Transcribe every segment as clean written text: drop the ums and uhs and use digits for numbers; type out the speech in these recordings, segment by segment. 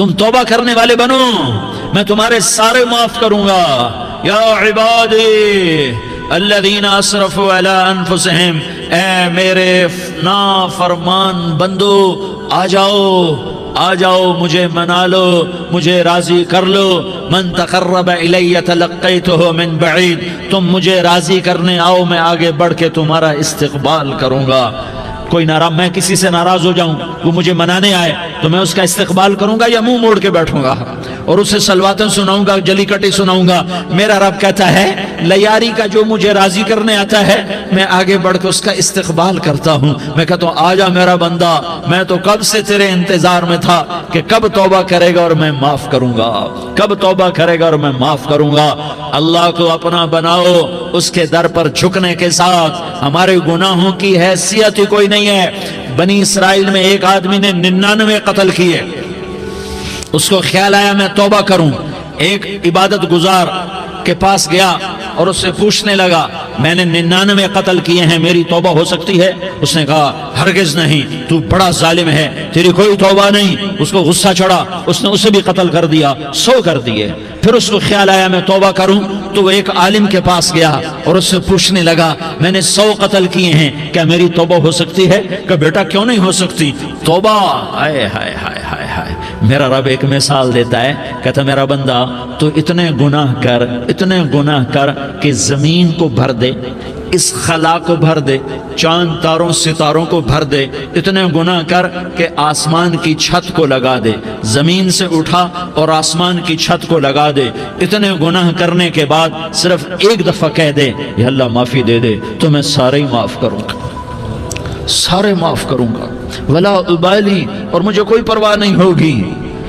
تم توبہ کرنے والے بنو، میں تمہارے سارے معاف کروں گا۔ یا عبادی الذین اسرفوا علی انفسہم، اے میرے نافرمان بندو آ جاؤ مجھے منا لو، مجھے راضی کر لو۔ من تقرب الی تلقیتہ من بعید، تم مجھے راضی کرنے آؤ، میں آگے بڑھ کے تمہارا استقبال کروں گا۔ کوئی ناراض، میں کسی سے ناراض ہو جاؤں، وہ مجھے منانے آئے تو میں اس کا استقبال کروں گا یا منہ موڑ کے بیٹھوں گا اور اسے سلواتیں سناؤں گا، جلی کٹی سناؤں گا؟ میرا رب کہتا ہے لیاری کا جو مجھے راضی کرنے آتا ہے میں آگے بڑھ کے اس کا استقبال کرتا ہوں۔ میں کہتا ہوں آجا میرا بندہ، میں تو کب سے تیرے انتظار میں تھا کہ کب توبہ کرے گا اور میں معاف کروں گا، کب توبہ کرے گا اور میں معاف کروں گا۔ اللہ کو اپنا بناؤ، اس کے در پر جھکنے کے ساتھ ہمارے گناہوں کی حیثیت ہی کوئی نہیں ہے۔ بنی اسرائیل میں ایک آدمی نے 99 قتل کیے، اس کو خیال آیا میں توبہ کروں، ایک عبادت گزار کے پاس گیا اور اس سے پوچھنے لگا میں نے 99 قتل کیے ہیں، میری توبہ ہو سکتی ہے؟ اس نے کہا ہرگز نہیں، تو بڑا ظالم ہے، تیری کوئی توبہ نہیں۔ اس کو غصہ چڑھا، اس نے اسے بھی قتل کر دیا، 100 کر دیے۔ پھر اس کو خیال آیا میں توبہ کروں تو وہ ایک عالم کے پاس گیا اور اس سے پوچھنے لگا میں نے 100 قتل کیے ہیں، کیا میری توبہ ہو سکتی ہے؟ کہ بیٹا کیوں نہیں ہو سکتی توبہ؟ ہائے ہائے ہائے ہائے ہائے، میرا رب ایک مثال دیتا ہے، کہتا میرا بندہ تو اتنے گناہ کر کہ زمین کو بھر دے، اس خلا کو بھر دے، چاند تاروں ستاروں کو بھر دے، اتنے گناہ کر کہ آسمان کی چھت کو لگا دے، زمین سے اٹھا اور آسمان کی چھت کو لگا دے، اتنے گناہ کرنے کے بعد صرف ایک دفعہ کہہ دے یا اللہ معافی دے دے تو میں سارے ہی معاف کروں گا، سارے معاف کروں گا، ولا ابالی، اور مجھے کوئی پرواہ نہیں ہوگی۔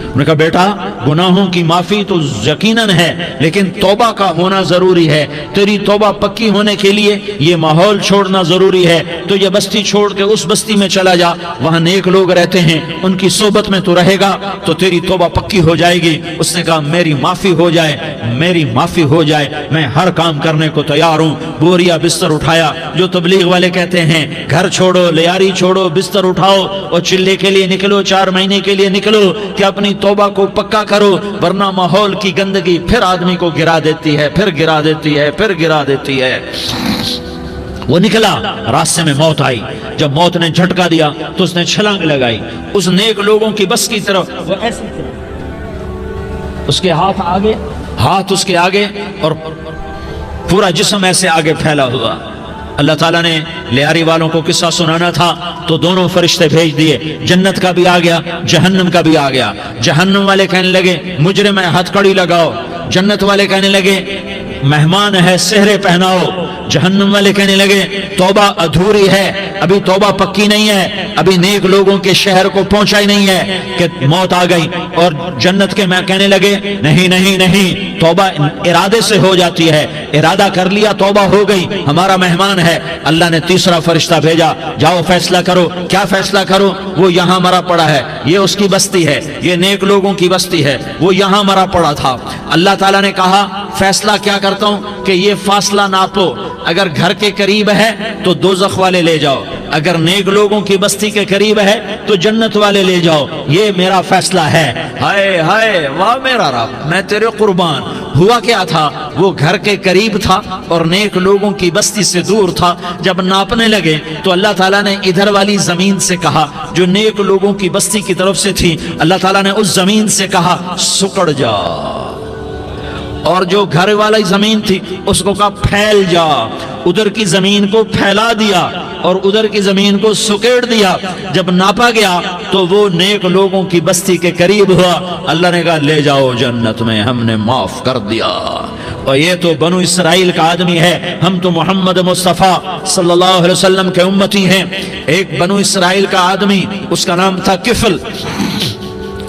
انہوں نے کہا بیٹا گناہوں کی معافی تو یقیناً ہے لیکن توبہ کا ہونا ضروری ہے، تیری توبہ پکی ہونے کے لیے یہ ماحول چھوڑنا ضروری ہے، تو یہ بستی چھوڑ کے اس بستی میں چلا جا، وہاں نیک لوگ رہتے ہیں، ان کی صحبت میں تو رہے گا تو تیری توبہ پکی ہو جائے گی۔ اس نے کہا میری معافی ہو جائے، میری معافی ہو جائے، میں ہر کام کرنے کو تیار ہوں۔ بوریا بستر اٹھایا، جو تبلیغ والے کہتے ہیں گھر چھوڑو، لیاری چھوڑو، بستر اٹھاؤ اور چلے کے لیے نکلو، 4 مہینے کے لیے نکلو کہ اپنی توبہ کو پکا کرو، ورنہ ماحول کی گندگی پھر آدمی کو گرا دیتی ہے، پھر گرا دیتی ہے، پھر گرا دیتی ہے۔ وہ نکلا، راستے میں موت آئی، جب موت نے جھٹکا دیا تو اس نے چھلانگ لگائی اس نیک لوگوں کی بس کی طرف، وہ ایسے اس کے ہاتھ اس کے آگے اور پورا جسم ایسے آگے پھیلا ہوا۔ اللہ تعالیٰ نے لیاری والوں کو قصہ سنانا تھا تو دونوں فرشتے بھیج دیے، جنت کا بھی آ گیا، جہنم کا بھی آ گیا۔ جہنم والے کہنے لگے مجرم ہے ہتھ کڑی لگاؤ، جنت والے کہنے لگے مہمان ہے سہرے پہناؤ۔ جہنم والے کہنے لگے توبہ ادھوری ہے، ابھی توبہ پکی نہیں ہے، ابھی نیک لوگوں کے شہر کو پہنچا ہی نہیں ہے کہ موت آ گئی۔ اور جنت کے میں کہنے لگے نہیں نہیں نہیں، توبہ ارادے سے ہو جاتی ہے، ارادہ کر لیا توبہ ہو گئی، ہمارا مہمان ہے۔ اللہ نے تیسرا فرشتہ بھیجا، جاؤ فیصلہ کرو۔ کیا فیصلہ کرو؟ وہ یہاں مرا پڑا ہے، یہ اس کی بستی ہے، یہ نیک لوگوں کی بستی ہے، وہ یہاں مرا پڑا تھا۔ اللہ تعالیٰ نے کہا فیصلہ کیا کرتا ہوں کہ یہ فاصلہ ناپو، اگر گھر کے قریب ہے تو دوزخ والے لے جاؤ، اگر نیک لوگوں کی بستی کے قریب ہے تو جنت والے لے جاؤ، یہ میرا فیصلہ ہے۔ ہائے ہائے واہ میرا رب، میں تیرے قربان۔ ہوا کیا تھا؟ وہ گھر کے قریب تھا اور نیک لوگوں کی بستی سے دور تھا۔ جب ناپنے لگے تو اللہ تعالیٰ نے ادھر والی زمین سے کہا جو نیک لوگوں کی بستی کی طرف سے تھی، اللہ تعالیٰ نے اس زمین سے کہا سکڑ جا، اور جو گھر والی زمین تھی اس کو کہا پھیل جا۔ ادھر کی زمین کو پھیلا دیا اور ادھر کی زمین کو سکیڑ دیا۔ جب ناپا گیا تو وہ نیک لوگوں کی بستی کے قریب ہوا۔ اللہ نے کہا لے جاؤ جنت میں، ہم نے معاف کر دیا۔ اور یہ تو بنو اسرائیل کا آدمی ہے، ہم تو محمد مصطفیٰ صلی اللہ علیہ وسلم کے امتی ہیں۔ ایک بنو اسرائیل کا آدمی، اس کا نام تھا کفل،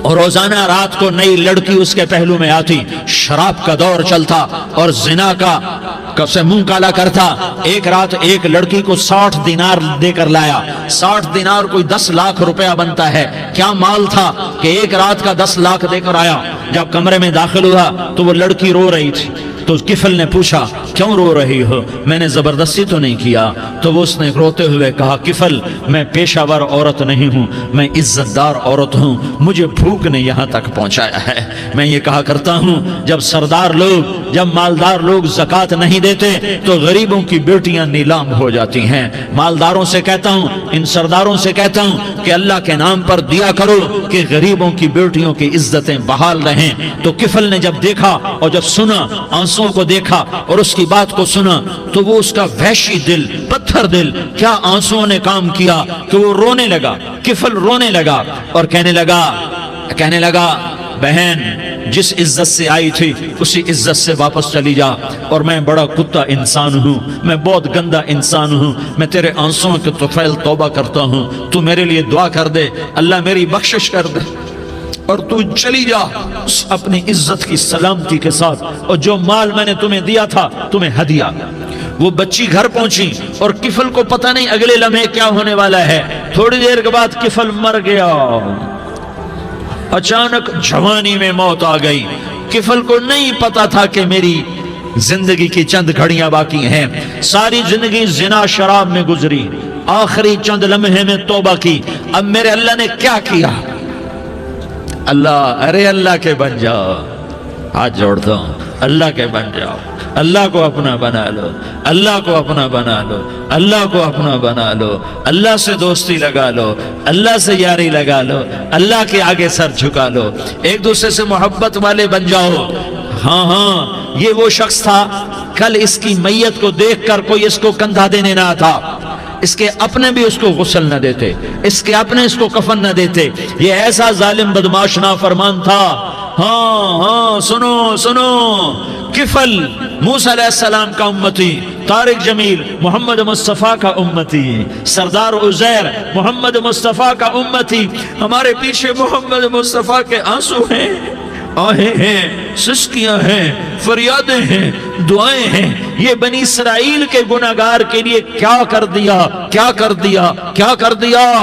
اور روزانہ رات کو نئی لڑکی اس کے پہلو میں آتی، شراب کا دور چلتا اور زنا کا سے منہ کالا کرتا۔ ایک رات ایک لڑکی کو 60 دینار دے کر لایا۔ 60 دینار کوئی 10 لاکھ روپیہ بنتا ہے۔ کیا مال تھا کہ ایک رات کا 10 لاکھ دے کر آیا۔ جب کمرے میں داخل ہوا تو وہ لڑکی رو رہی تھی، تو کفل نے پوچھا کیوں رو رہی ہو؟ میں نے زبردستی تو نہیں کیا۔ تو وہ اس نے روتے ہوئے کہا کفل میں پیشہ ور عورت نہیں ہوں، میں عزت دار عورت ہوں، مجھے بھوک نے یہاں تک پہنچایا ہے۔ میں یہ کہا کرتا ہوں جب سردار لوگ، جب مالدار لوگ زکوٰۃ نہیں دیتے تو غریبوں کی بیٹیاں نیلام ہو جاتی ہیں۔ مالداروں سے کہتا ہوں، ان سرداروں سے کہتا ہوں کہ اللہ کے نام پر دیا کرو کہ غریبوں کی بیٹیوں کی عزتیں بحال رہیں۔ تو کفل نے جب دیکھا اور جب سنا، آنسوں کو دیکھا اور اس کی بات کو سنا، تو وہ اس کا وحشی دل، پتھر دل، کیا آنسوں نے کام کیا کہ وہ رونے لگا۔ کفل رونے لگا اور کہنے لگا بہن جس عزت سے آئی تھی اسی عزت سے واپس چلی جا، اور میں بڑا کتا انسان ہوں، میں بہت گندا انسان ہوں، میں تیرے آنسوں کے طفیل توبہ کرتا ہوں، تو میرے لیے دعا کر دے، اللہ میری بخشش کر دے، اور تو چلی جا اپنی عزت کی سلامتی کے ساتھ، اور جو مال میں نے تمہیں دیا تھا تمہیں ہدیہ۔ وہ بچی گھر پہنچی اور کفل کو پتہ نہیں اگلے لمحے کیا ہونے والا ہے۔ تھوڑی دیر کے بعد کفل مر گیا، اچانک جوانی میں موت آ گئی۔ کفل کو نہیں پتا تھا کہ میری زندگی کی چند گھڑیاں باقی ہیں، ساری زندگی زنا شراب میں گزری، آخری چند لمحے میں توبہ کی، اب میرے اللہ نے کیا کیا؟ اللہ کے بن جاؤ، ہاتھ جوڑتا ہوں، اللہ کے بن جاؤ، اللہ کو اپنا بنا لو، اللہ کو اپنا بنا لو، اللہ کو اپنا بنا لو، اللہ سے دوستی لگا لو، اللہ سے یاری لگا لو، اللہ کے آگے سر جھکا لو، ایک دوسرے سے محبت والے بن جاؤ۔ ہاں یہ وہ شخص تھا، کل اس کی میت کو دیکھ کر کوئی اس کو کندھا دینے نہ تھا، اس کے اپنے بھی اس کو غسل نہ دیتے، اس کے اپنے اس کو کفن نہ دیتے، یہ ایسا ظالم بدماش نافرمان تھا۔ ہاں سنو، کفل موسیٰ علیہ السلام کا امتی، طارق جمیل محمد مصطفیٰ کا امتی، سردار عزیر محمد مصطفیٰ کا امتی، ہمارے پیچھے محمد مصطفیٰ کے آنسو ہیں، آہیں ہیں، سسکیاں ہیں، فریادیں ہیں، دعائیں ہیں۔ یہ بنی اسرائیل کے گناہگار کے لیے کیا کر دیا۔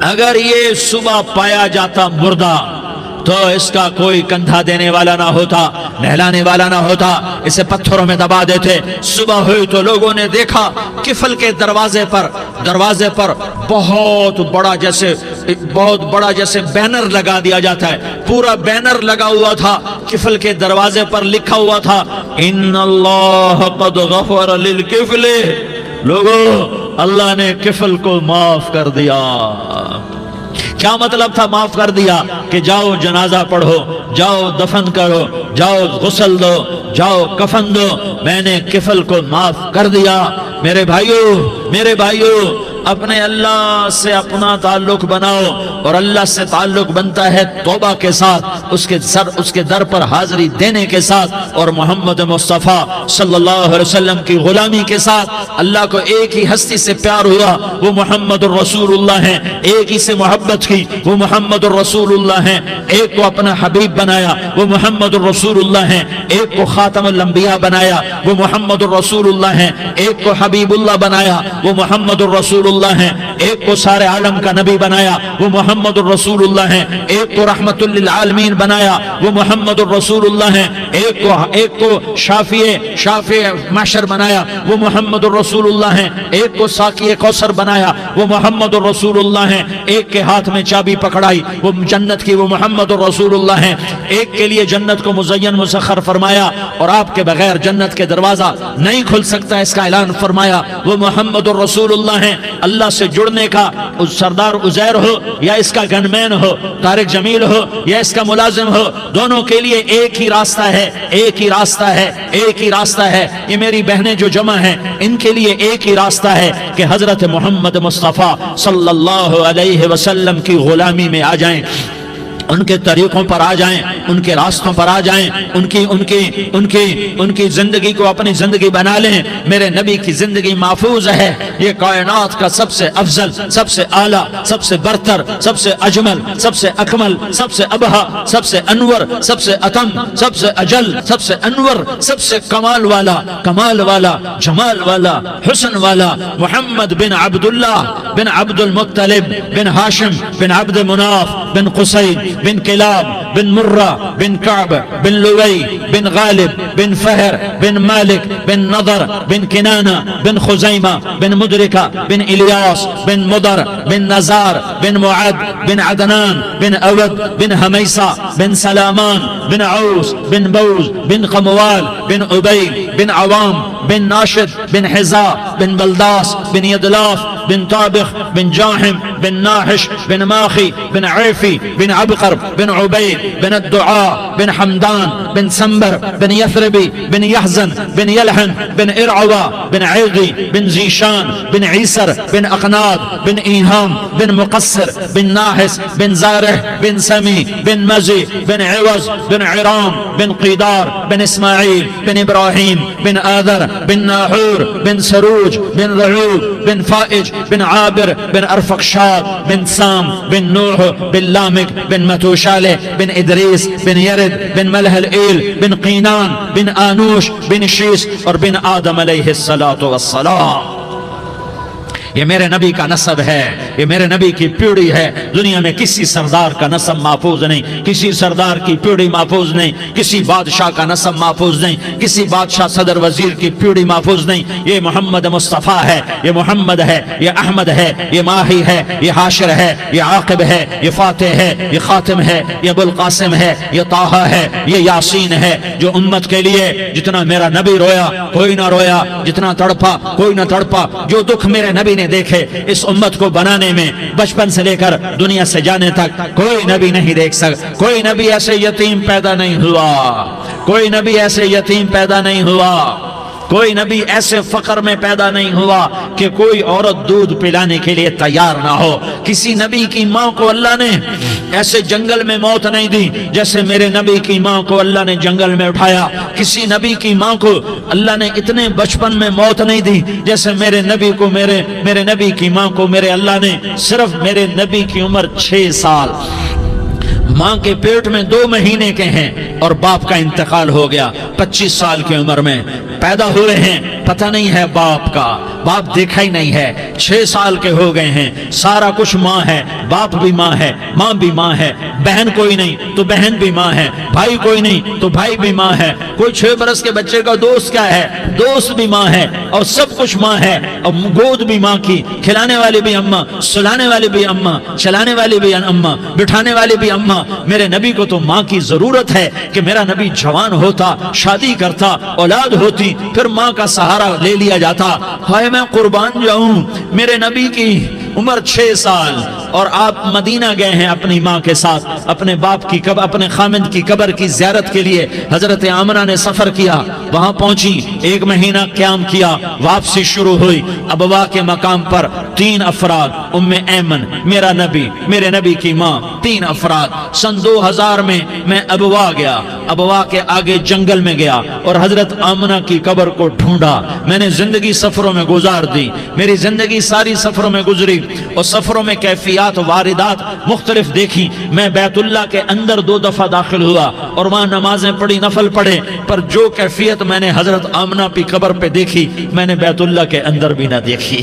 اگر یہ صبح پایا جاتا مردہ تو اس کا کوئی کندھا دینے والا نہ ہوتا، نہلانے والا نہ ہوتا، اسے پتھروں میں دبا دیتے۔ صبح ہوئی تو لوگوں نے دیکھا کفل کے دروازے پر بہت بڑا جیسے بینر لگا دیا جاتا ہے، پورا بینر لگا ہوا تھا، کفل کے دروازے پر لکھا ہوا تھا ان اللہ قد غفر للکفل، لوگو اللہ نے کفل کو معاف کر دیا۔ کیا مطلب تھا معاف کر دیا؟ کہ جاؤ جنازہ پڑھو، جاؤ دفن کرو، جاؤ غسل دو، جاؤ کفن دو، میں نے کفل کو معاف کر دیا۔ میرے بھائیو اپنے اللہ سے اپنا تعلق بناؤ، اور اللہ سے تعلق بنتا ہے توبہ کے ساتھ، اس کے در پر حاضری دینے کے ساتھ، اور محمد مصطفیٰ صلی اللہ علیہ وسلم کی غلامی کے ساتھ۔ اللہ کو ایک ہی ہستی سے پیار ہوا، وہ محمد الرسول اللہ ہیں، ایک ہی سے محبت کی، وہ محمد الرسول اللہ ہیں، ایک کو اپنا حبیب بنایا، وہ محمد الرسول اللہ ہیں، ایک کو خاتم الانبیاء بنایا، وہ محمد الرسول اللہ ہیں، ایک کو حبیب اللہ بنایا، وہ محمد الرسول اللہ ہیں، ایک کو سارے عالم کا نبی بنایا، وہ محمد الرسول اللہ ہیں، ایک کو رحمت للعالمین بنایا، وہ محمد الرسول اللہ ہیں، ایک کو شافع محشر بنایا، وہ محمد الرسول اللہ ہیں، ایک کو ساقی کوثر بنایا، وہ محمد الرسول اللہ ہیں، ایک کے ہاتھ میں چابی پکڑائی وہ جنت کی، وہ محمد الرسول اللہ ہیں، ایک کے لیے جنت کو مزین مسخر فرمایا، اور آپ کے بغیر جنت کے دروازہ نہیں کھل سکتا اس کا اعلان فرمایا، وہ محمد الرسول اللہ ہیں۔ اللہ سے جڑنے کا سردار عزیر ہو یا اس کا گنمین ہو، طارق جمیل ہو یا اس کا ملازم ہو، دونوں کے لیے ایک ہی راستہ ہے۔ یہ میری بہنیں جو جمع ہیں ان کے لیے ایک ہی راستہ ہے کہ حضرت محمد مصطفیٰ صلی اللہ علیہ وسلم کی غلامی میں آ جائیں، ان کے طریقوں پر آ جائیں، ان کے راستوں پر آ جائیں، ان کی زندگی کو اپنی زندگی بنا لیں۔ میرے نبی کی زندگی محفوظ ہے، یہ کائنات کا سب سے افضل، سب سے اعلیٰ، سب سے برتر، سب سے اجمل، سب سے اکمل، سب سے ابہا، سب سے انور، سب سے اتم، سب سے اجل، سب سے انور، سب سے کمال والا، جمال والا، حسن والا، محمد بن عبداللہ بن عبد المطلب بن ہاشم بن عبد مناف بن قصی بن کلاب بن مرہ بن کعب بن لوی بن غالب بن فہر بن مالک بن نضر بن کنانہ بن خزیمہ بن مدرکہ بن الیاس بن مدر بن نزار بن معد بن عدنان بن اود بن حمیسہ بن سلامان بن عوس بن بوز بن قموال بن عبید بن عوام بن ناشد بن حزا بن بلداس بن یدلاف بن طابخ بن جاحم بن ناحش بن ماخی بن عیفی بن عبقر بن عبید بن الدعاء بن حمدان بن سنبر بن یثربی بن یحزن بن یلحن بن ارعوا بن عیغی بن زیشان بن عیسر بن اقناد بن ایہام بن مقصر بن ناحس بن زارح بن سمی بن مزی بن عوض بن عرام بن قیدار بن اسماعیل بن ابراہیم بن آذر بن ناحور بن سروج بن رعود بن فائج بن عابر بن ارفقشاد بن سام بن نوح بن لامک بن متوشالہ بن ادریس بن یرد بن ملح الایل بن قینان بن آنوش بن شیس اور بن آدم علیہ السلام۔ یہ میرے نبی کا نسب ہے، یہ میرے نبی کی پیڑھی ہے۔ دنیا میں کسی سردار کا نسب محفوظ نہیں، کسی سردار کی پیڑھی محفوظ نہیں، کسی بادشاہ کا نسب محفوظ نہیں، کسی بادشاہ صدر وزیر کی پیڑھی محفوظ نہیں۔ یہ محمد مصطفیٰ ہے، یہ محمد ہے، یہ احمد ہے، یہ ماہی ہے، یہ حاشر ہے، یہ عاقب ہے، یہ فاتح ہے، یہ خاتم ہے، یہ ابو القاسم ہے، یہ طٰہٰ ہے، یہ یاسین ہے۔ جو امت کے لیے جتنا میرا نبی رویا کوئی نہ رویا، جتنا تڑپا کوئی نہ تڑپا، جو دکھ میرے نبی نے دیکھے اس امت کو بنانے میں، بچپن سے لے کر دنیا سے جانے تک کوئی نبی نہیں دیکھ سکتا۔ کوئی نبی ایسے یتیم پیدا نہیں ہوا، کوئی نبی ایسے یتیم پیدا نہیں ہوا، کوئی نبی ایسے فقر میں پیدا نہیں ہوا کہ کوئی عورت دودھ پلانے کے لیے تیار نہ ہو۔ کسی نبی کی ماں کو اللہ نے ایسے جنگل میں موت نہیں دی جیسے میرے نبی کی ماں کو اللہ نے جنگل میں اٹھایا۔ کسی نبی کی ماں کو اللہ نے اتنے بچپن میں موت نہیں دی جیسے میرے نبی کو میرے نبی کی ماں کو میرے اللہ نے صرف میرے نبی کی عمر 6 سال، ماں کے پیٹ میں 2 مہینے کے ہیں اور باپ کا انتقال ہو گیا 25 سال کی عمر میں پیدا ہوئے ہیں، پتہ نہیں ہے باپ کا، باپ دیکھا ہی نہیں ہے، 6 سال کے ہو گئے ہیں، سارا کچھ ماں ہے، باپ بھی ماں ہے، ماں بھی ماں ہے، بہن کوئی نہیں تو بہن بھی ماں ہے، بھائی کوئی نہیں تو بھائی بھی ماں ہے، کوئی 6 برس کے بچے کا دوست کیا ہے، دوست بھی ماں ہے، اور سب کچھ ماں ہے، اور گود بھی ماں کی، کھلانے والی بھی اماں، سلانے والی بھی اماں، چلانے والی بھی اماں، بٹھانے والی بھی اماں۔ میرے نبی کو تو ماں کی ضرورت ہے کہ میرا نبی جوان ہوتا، شادی کرتا، اولاد ہوتی، پھر ماں کا سہارا لے لیا جاتا۔ ہائے میں قربان جاؤں، میرے نبی کی عمر 6 سال اور آپ مدینہ گئے ہیں اپنی ماں کے ساتھ، اپنے باپ کی اپنے خامند کی قبر کی زیارت کے لیے حضرت آمنہ نے سفر کیا، وہاں پہنچی، 1 مہینہ قیام کیا، واپسی شروع ہوئی۔ ابوا کے مقام پر 3 افراد، ام ایمن، میرا نبی، میرے نبی کی ماں، 3 افراد۔ سن 2000 میں ابوا گیا، ابوا کے آگے جنگل میں گیا اور حضرت آمنہ کی قبر کو ڈھونڈا۔ میں نے زندگی سفروں میں گزار دی، میری زندگی ساری سفروں میں گزری، اور سفروں میں کیفیات واردات مختلف دیکھی۔ میں بیت اللہ کے اندر 2 دفعہ داخل ہوا اور وہاں نمازیں پڑھی، نفل پڑھے، پر جو کیفیت میں نے حضرت آمنہ کی قبر پہ دیکھی میں نے بیت اللہ کے اندر بھی نہ دیکھی،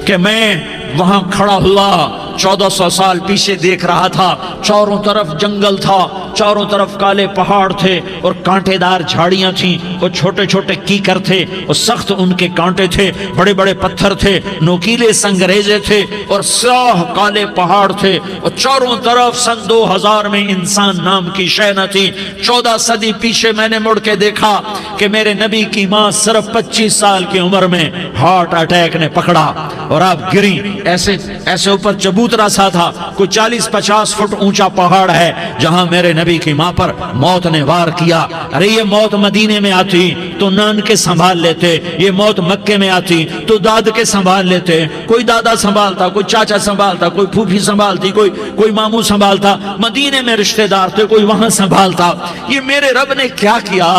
کہ میں وہاں کھڑا ہوا 1400 سال پیچھے دیکھ رہا تھا، چاروں طرف جنگل تھا، چاروں طرف کالے پہاڑ تھے اور کانٹے دار جھاڑیاں تھیں، اور چھوٹے چھوٹے کیکر تھے اور سخت ان کے کانٹے تھے، بڑے بڑے پتھر تھے، نوکیلے سنگریزے تھے اور سیاہ کالے پہاڑ تھے، اور چاروں طرف سن 2000 میں انسان نام کی شے نہ تھی۔ 14 صدی پیچھے میں نے مڑ کے دیکھا کہ میرے نبی کی ماں صرف 25 سال کی عمر میں ہارٹ اٹیک نے پکڑا اور آپ گری، ایسے اوپر چبوترا سا تھا، کوئی 40-50 فٹ اونچا پہاڑ ہے جہاں میرے نبی کی ماں پر موت نے وار کیا۔ ارے یہ موت مدینے میں آتی تو نان کے سنبھال لیتے، یہ موت مکے میں آتی تو داد کے سنبھال لیتے، کوئی دادا سنبھالتا، کوئی چاچا سنبھالتا، کوئی پھوپھی سنبھالتی، کوئی ماموں سنبھالتا، مدینے میں رشتہ دار تھے کوئی وہاں سنبھالتا۔ یہ میرے رب نے کیا کیا؟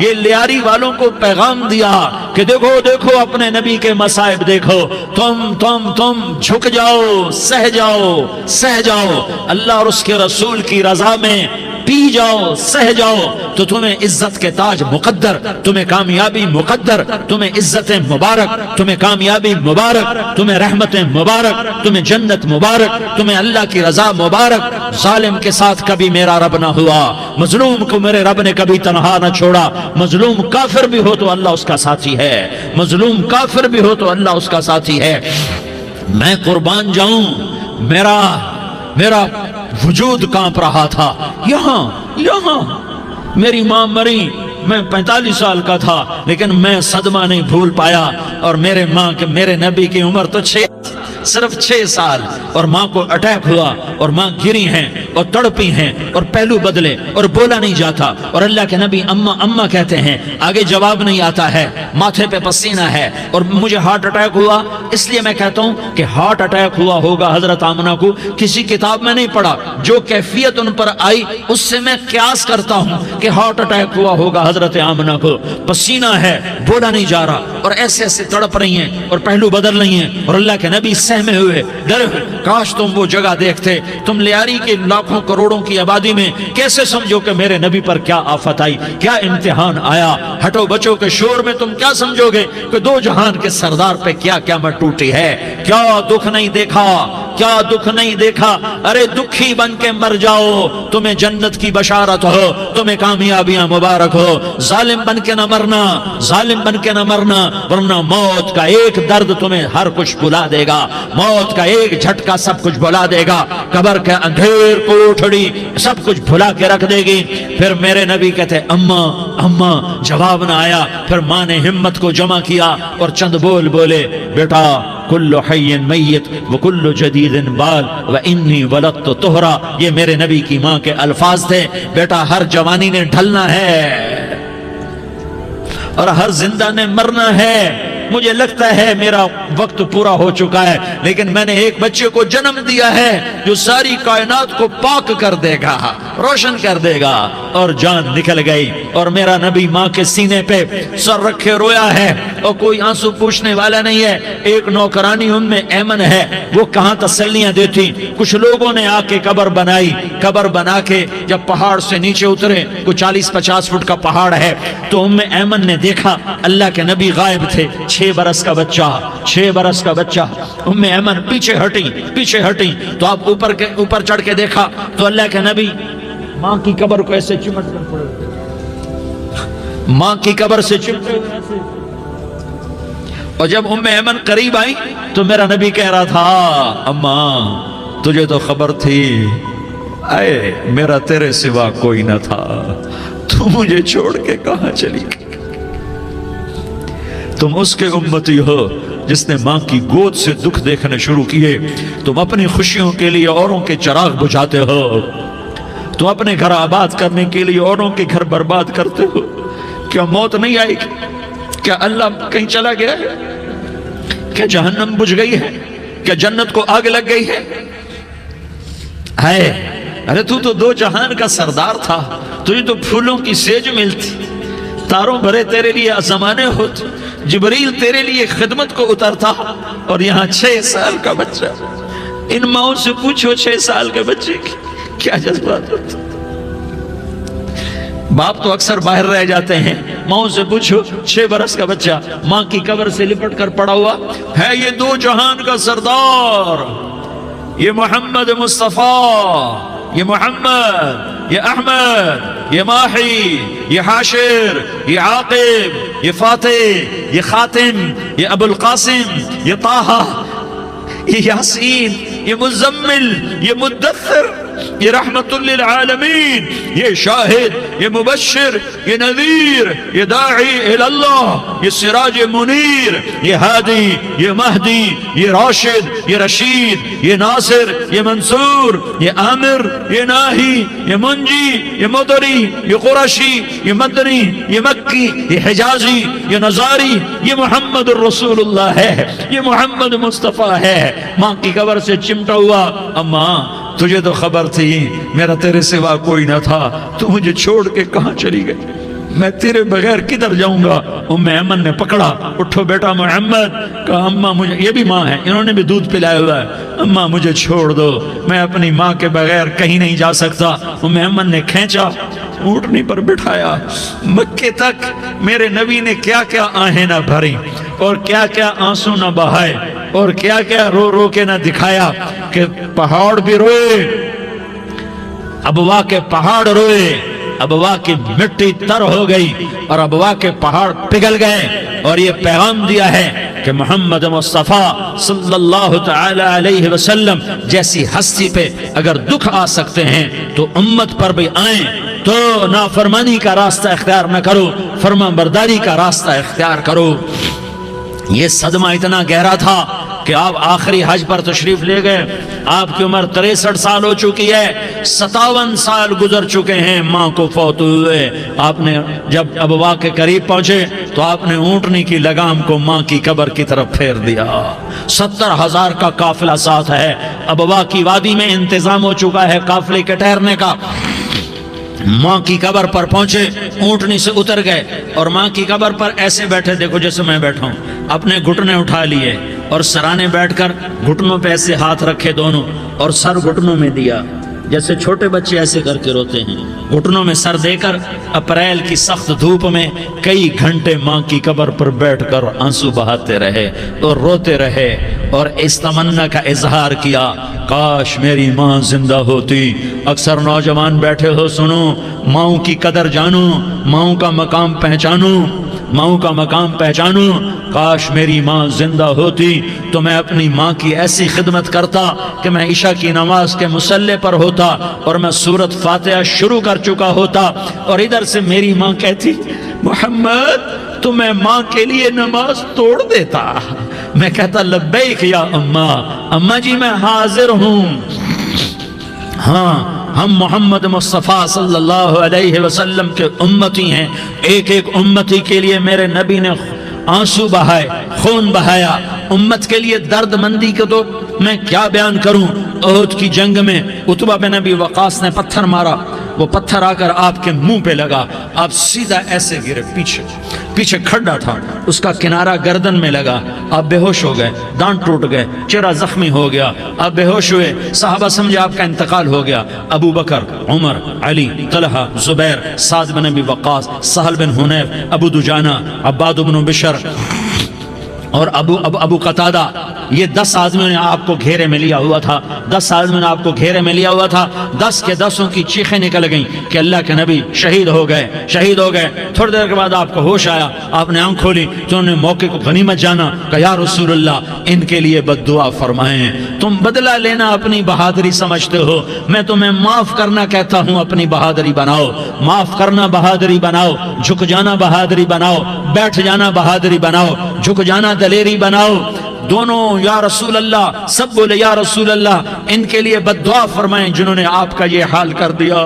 یہ لیاری والوں کو پیغام دیا کہ دیکھو دیکھو اپنے نبی کے مصائب دیکھو، تم جھک جاؤ، سہ جاؤ، اللہ اور اس کے رسول کی رضا میں پی جاؤ سہ جاؤ تو تمہیں عزت کے تاج مقدر، تمہیں کامیابی مقدر، تمہیں عزتیں مبارک، تمہیں کامیابی مبارک، تمہیں رحمتیں مبارک، تمہیں جنت مبارک، تمہیں اللہ کی رضا مبارک۔ ظالم کے ساتھ کبھی میرا رب نہ ہوا، مظلوم کو میرے رب نے کبھی تنہا نہ چھوڑا۔ مظلوم کافر بھی ہو تو اللہ اس کا ساتھی ہے، مظلوم کافر بھی ہو تو اللہ اس کا ساتھی ہے۔ میں قربان جاؤں، میرا وجود کانپ رہا تھا۔ یہاں میری ماں مری، میں 45 سال کا تھا، لیکن میں صدمہ نہیں بھول پایا۔ اور میرے نبی کی عمر تو صرف 6 سال، اور ماں کو اٹیک ہوا اور ماں گری ہیں اور تڑپی ہیں اور پہلو بدلے اور بولا نہیں جاتا، اور اللہ کے نبی اماں اماں کہتے ہیں، آگے جواب نہیں آتا ہے، ماتھے پہ پسینہ ہے، اور مجھے ہارٹ اٹیک ہوا۔ اس لیے میں کہتا ہوں کہ ہارٹ اٹیک ہوا ہوگا حضرت آمنہ کو، کسی کتاب میں نہیں پڑھا، جو کیفیت ان پر آئی اس سے میں قیاس کرتا ہوں کہ ہارٹ اٹیک ہوا ہوگا حضرت آمنہ کو۔ پسینہ ہے، بولا نہیں جا رہا، اور ایسے ایسے تڑپ رہی ہیں اور پہلو بدل رہی ہیں، اور اللہ کے نبی سہمے ہوئے ڈرے ہوئے۔ کاش تم وہ جگہ دیکھتے، تم لیاری کے لاکھوں کروڑوں کی آبادی میں کیسے سمجھو کہ میرے نبی پر کیا آفت آئی، کیا امتحان آیا۔ ہٹو بچوں کے شور میں تم کیا سمجھو گے کہ دو جہان کے سردار پہ کیا قیامت ٹوٹی ہے۔ کیا دکھ نہیں دیکھا، کیا دکھ نہیں دیکھا۔ ارے دکھی بن کے مر جاؤ، تمہیں جنت کی بشارت ہو، تمہیں کامیابیاں مبارک ہو۔ ظالم بن کے نہ مرنا، ظالم بن کے نہ مرنا، ورنہ موت کا ایک درد تمہیں ہر کچھ بلا دے گا، موت کا ایک جھٹکا سب کچھ بھلا دے گا، قبر کے اندھیر کوٹھڑی سب کچھ بھلا کے رکھ دے گی۔ پھر میرے نبی کہتے اماں اماں، جواب نہ آیا۔ پھر ماں نے ہمت کو جمع کیا اور چند بول بولے، بیٹا کل حی میت وکل جدید بال وانی ولدت طہرا۔ یہ میرے نبی کی ماں کے الفاظ تھے، بیٹا ہر جوانی نے ڈھلنا ہے اور ہر زندہ نے مرنا ہے۔ مجھے لگتا ہے میرا وقت پورا ہو چکا ہے، لیکن میں نے ایک بچے کو جنم دیا ہے جو ساری کائنات کو پاک کر دے گا، روشن کر دے گا۔ اور جان نکل گئی، اور میرا نبی ماں کے سینے پہ سر رکھے رویا ہے، اور کوئی آنسو پوچھنے والا نہیں ہے۔ ایک نوکرانی ام میں ایمن ہے، وہ کہاں تسلیاں دیتی۔ کچھ لوگوں نے آ کے قبر بنائی، قبر بنا کے جب پہاڑ سے نیچے اترے، کوئی 40-50 فٹ کا پہاڑ ہے، تو ام ایمن نے دیکھا اللہ کے نبی غائب تھے، 6 برس کا بچہ، 6 برس کا بچہ۔ ام ایمن پیچھے ہٹی تو آپ اوپر چڑھ کے دیکھا تو اللہ کے نبی ماں کی قبر کو ایسے چمٹ کر پڑے، ماں کی قبر سے چمٹے ہوئے ایسے۔ اور جب ام ایمن قریب آئی تو میرا نبی کہہ رہا تھا، اماں تجھے تو خبر تھی، اے میرا تیرے سوا کوئی نہ تھا، تو مجھے چھوڑ کے کہاں چلی گئی۔ تم اس کے امتی ہو جس نے ماں کی گود سے دکھ دیکھنے شروع کیے۔ تم اپنی خوشیوں کے لیے اوروں کے چراغ بجھاتے ہو، تم اپنے گھر آباد کرنے کے لیے اوروں کے گھر برباد کرتے ہو۔ کیا موت نہیں آئے گی؟ کیا اللہ کہیں چلا گیا ہے؟ کیا جہنم بجھ گئی ہے؟ کیا جنت کو آگ لگ گئی ہے؟ ارے تو 2 جہان کا سردار تھا، تجھے تو پھولوں کی سیج ملتی، تاروں بھرے تیرے لیے زمانے ہوتے، جبریل تیرے لیے خدمت کو اترتا، اور یہاں 6 سال کا بچہ۔ ان ماؤں سے پوچھو 6 سال کے بچے کی کیا جذبات ہوتے۔ باپ تو اکثر باہر رہ جاتے ہیں، ماؤں سے پوچھو 6 برس کا بچہ ماں کی قبر سے لپٹ کر پڑا ہوا ہے۔ یہ 2 جہان کا سردار، یہ محمد مصطفیٰ، یہ محمد، یہ احمد، یہ ماہی، یہ حاشر، یہ عاقب، یہ فاتح، یہ خاتم، یہ ابو القاسم، یہ طٰہٰ، یہ یاسین، یہ مزمل، یہ مدثر، یہ رحمت للعالمین، یہ شاہد، یہ مبشر، یہ نذیر، یہ داعی اللہ، یہ سراج منیر، یہ ہادی، یہ مہدی، یہ راشد، یہ رشید، یہ ناصر، یہ منصور، یہ عامر، یہ ناہی، یہ منجی، یہ مدری، یہ قرشی، یہ مدنی، یہ مکی، یہ حجازی، یہ نظاری، یہ محمد الرسول اللہ ہے، یہ محمد مصطفیٰ ہے۔ ماں کی قبر سے چمٹا ہوا، اماں تجھے تو خبر تھی میرا تیرے سوا کوئی نہ تھا، تو مجھے چھوڑ کے کہاں چلی گئی۔ میں تیرے بغیر کدھر جاؤں گا؟ ام ایمن نے پکڑا، اٹھو بیٹا محمد، کہا اماں مجھے، یہ بھی ماں ہے، انہوں نے بھی دودھ پلایا ہوا ہے، اماں مجھے چھوڑ دو، میں اپنی ماں کے بغیر کہیں نہیں جا سکتا۔ ام ایمن نے کھینچا، اونٹنی پر بٹھایا، مکے تک میرے نبی نے کیا کیا آہیں نہ بھری اور کیا کیا آنسو نہ بہائے اور کیا کیا رو رو کے نہ دکھایا کہ پہاڑ بھی روئے، ابوا کے پہاڑ روئے، ابوا کی مٹی تر ہو گئی اور ابوا کے پہاڑ پگھل گئے، اور یہ پیغام دیا ہے کہ محمد مصطفیٰ صلی اللہ تعالی علیہ وسلم جیسی ہستی پہ اگر دکھ آ سکتے ہیں تو امت پر بھی آئیں، تو نافرمانی کا راستہ اختیار نہ کرو، فرما برداری کا راستہ اختیار کرو۔ یہ صدمہ اتنا گہرا تھا کہ آپ آخری حج پر تشریف لے گئے، آپ کی عمر 63 سال ہو چکی ہے، 57 سال گزر چکے ہیں ماں کو فوت ہوئے۔ آپ نے جب ابوا کے قریب پہنچے تو آپ نے اونٹنی کی لگام کو ماں کی قبر کی طرف پھیر دیا۔ 70,000 کا قافلہ ساتھ ہے، ابوا کی وادی میں انتظام ہو چکا ہے قافلے کے ٹھہرنے کا۔ ماں کی قبر پر پہنچے، اونٹنی سے اتر گئے اور ماں کی قبر پر ایسے بیٹھے، دیکھو جیسے میں بیٹھا ہوں، اپنے گھٹنے اٹھا لیے اور سرانے بیٹھ کر گھٹنوں پہ ایسے ہاتھ رکھے دونوں اور سر گھٹنوں میں دیا، جیسے چھوٹے بچے ایسے کر کے روتے ہیں، گھٹنوں میں سر دے کر اپریل کی سخت دھوپ میں کئی گھنٹے ماں کی قبر پر بیٹھ کر آنسو بہاتے رہے اور روتے رہے اور اس تمنا کا اظہار کیا، کاش میری ماں زندہ ہوتی۔ اکثر نوجوان بیٹھے ہو، سنو، ماؤں کی قدر جانو، ماؤں کا مقام پہچانو، ماؤں کا مقام پہچانو۔ کاش میری ماں زندہ ہوتی تو میں اپنی ماں کی ایسی خدمت کرتا کہ میں عشاء کی نماز کے مصلی پر ہوتا اور میں سورۃ فاتحہ شروع کر چکا ہوتا، اور ادھر سے میری ماں کہتی محمد تو میں ماں کے لیے نماز توڑ دیتا، میں کہتا لبیک یا اماں، اماں جی میں حاضر ہوں۔ ہاں، ہم محمد مصطفیٰ صلی اللہ علیہ وسلم کے امتی ہیں، ایک ایک امتی کے لیے میرے نبی نے آنسو بہائے، خون بہایا، امت کے لیے درد مندی کو تو میں کیا بیان کروں۔ احد کی جنگ میں عتبہ بن ابی وقاص نے پتھر مارا، وہ پتھر آ کر آپ کے منہ پہ لگا، آپ سیدھا ایسے گرے، پیچھے کھڈا تھا، اس کا کنارہ گردن میں لگا، آپ بے ہوش ہو گئے، دانت ٹوٹ گئے، چہرہ زخمی ہو گیا، آپ بے ہوش ہوئے، صحابہ سمجھے آپ کا انتقال ہو گیا۔ ابو بکر، عمر، علی، طلحہ، زبیر، سعد بن ابی وقاص، سہل بن حنیف، ابو دجانہ، عباد بن بشر اور ابو قتادہ، یہ 10 آدمیوں نے آپ کو گھیرے میں لیا ہوا تھا، 10 آدمیوں نے آپ کو گھیرے میں لیا ہوا تھا، 10 کے 10 کی چیخیں نکل گئیں کہ اللہ کے نبی شہید ہو گئے۔ تھوڑی دیر کے بعد آپ کو ہوش آیا، آپ نے آنکھ کھولی تو انہوں نے موقع کو غنیمت جانا کہ یا رسول اللہ ان کے لیے بد دعا فرمائیں، تم بدلہ لینا اپنی بہادری سمجھتے ہو، میں تمہیں معاف کرنا کہتا ہوں، اپنی بہادری بناؤ، معاف کرنا بہادری بناؤ، جھک جانا بہادری بناؤ، بیٹھ جانا بہادری بناؤ، جھک جانا دلیری بناؤ۔ دونوں یا رسول اللہ، سب بولے یا رسول اللہ، ان کے لیے بد دعا فرمائیں جنہوں نے آپ کا یہ حال کر دیا۔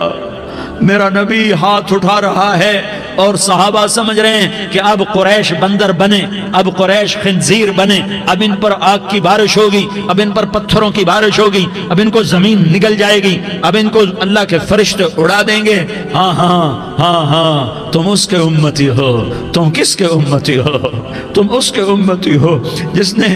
میرا نبی ہاتھ اٹھا رہا ہے اور صحابہ سمجھ رہے ہیں کہ اب قریش بندر بنے، اب قریش خنزیر بنے، اب ان پر آگ کی بارش ہوگی، اب ان پر پتھروں کی بارش ہوگی، اب ان کو زمین نگل جائے گی، اب ان کو اللہ کے فرشتے اڑا دیں گے۔ ہاں ہاں ہاں ہاں، تم اس کے امتی ہو، تم کس کے امتی ہو؟ تم اس کے امتی ہو جس نے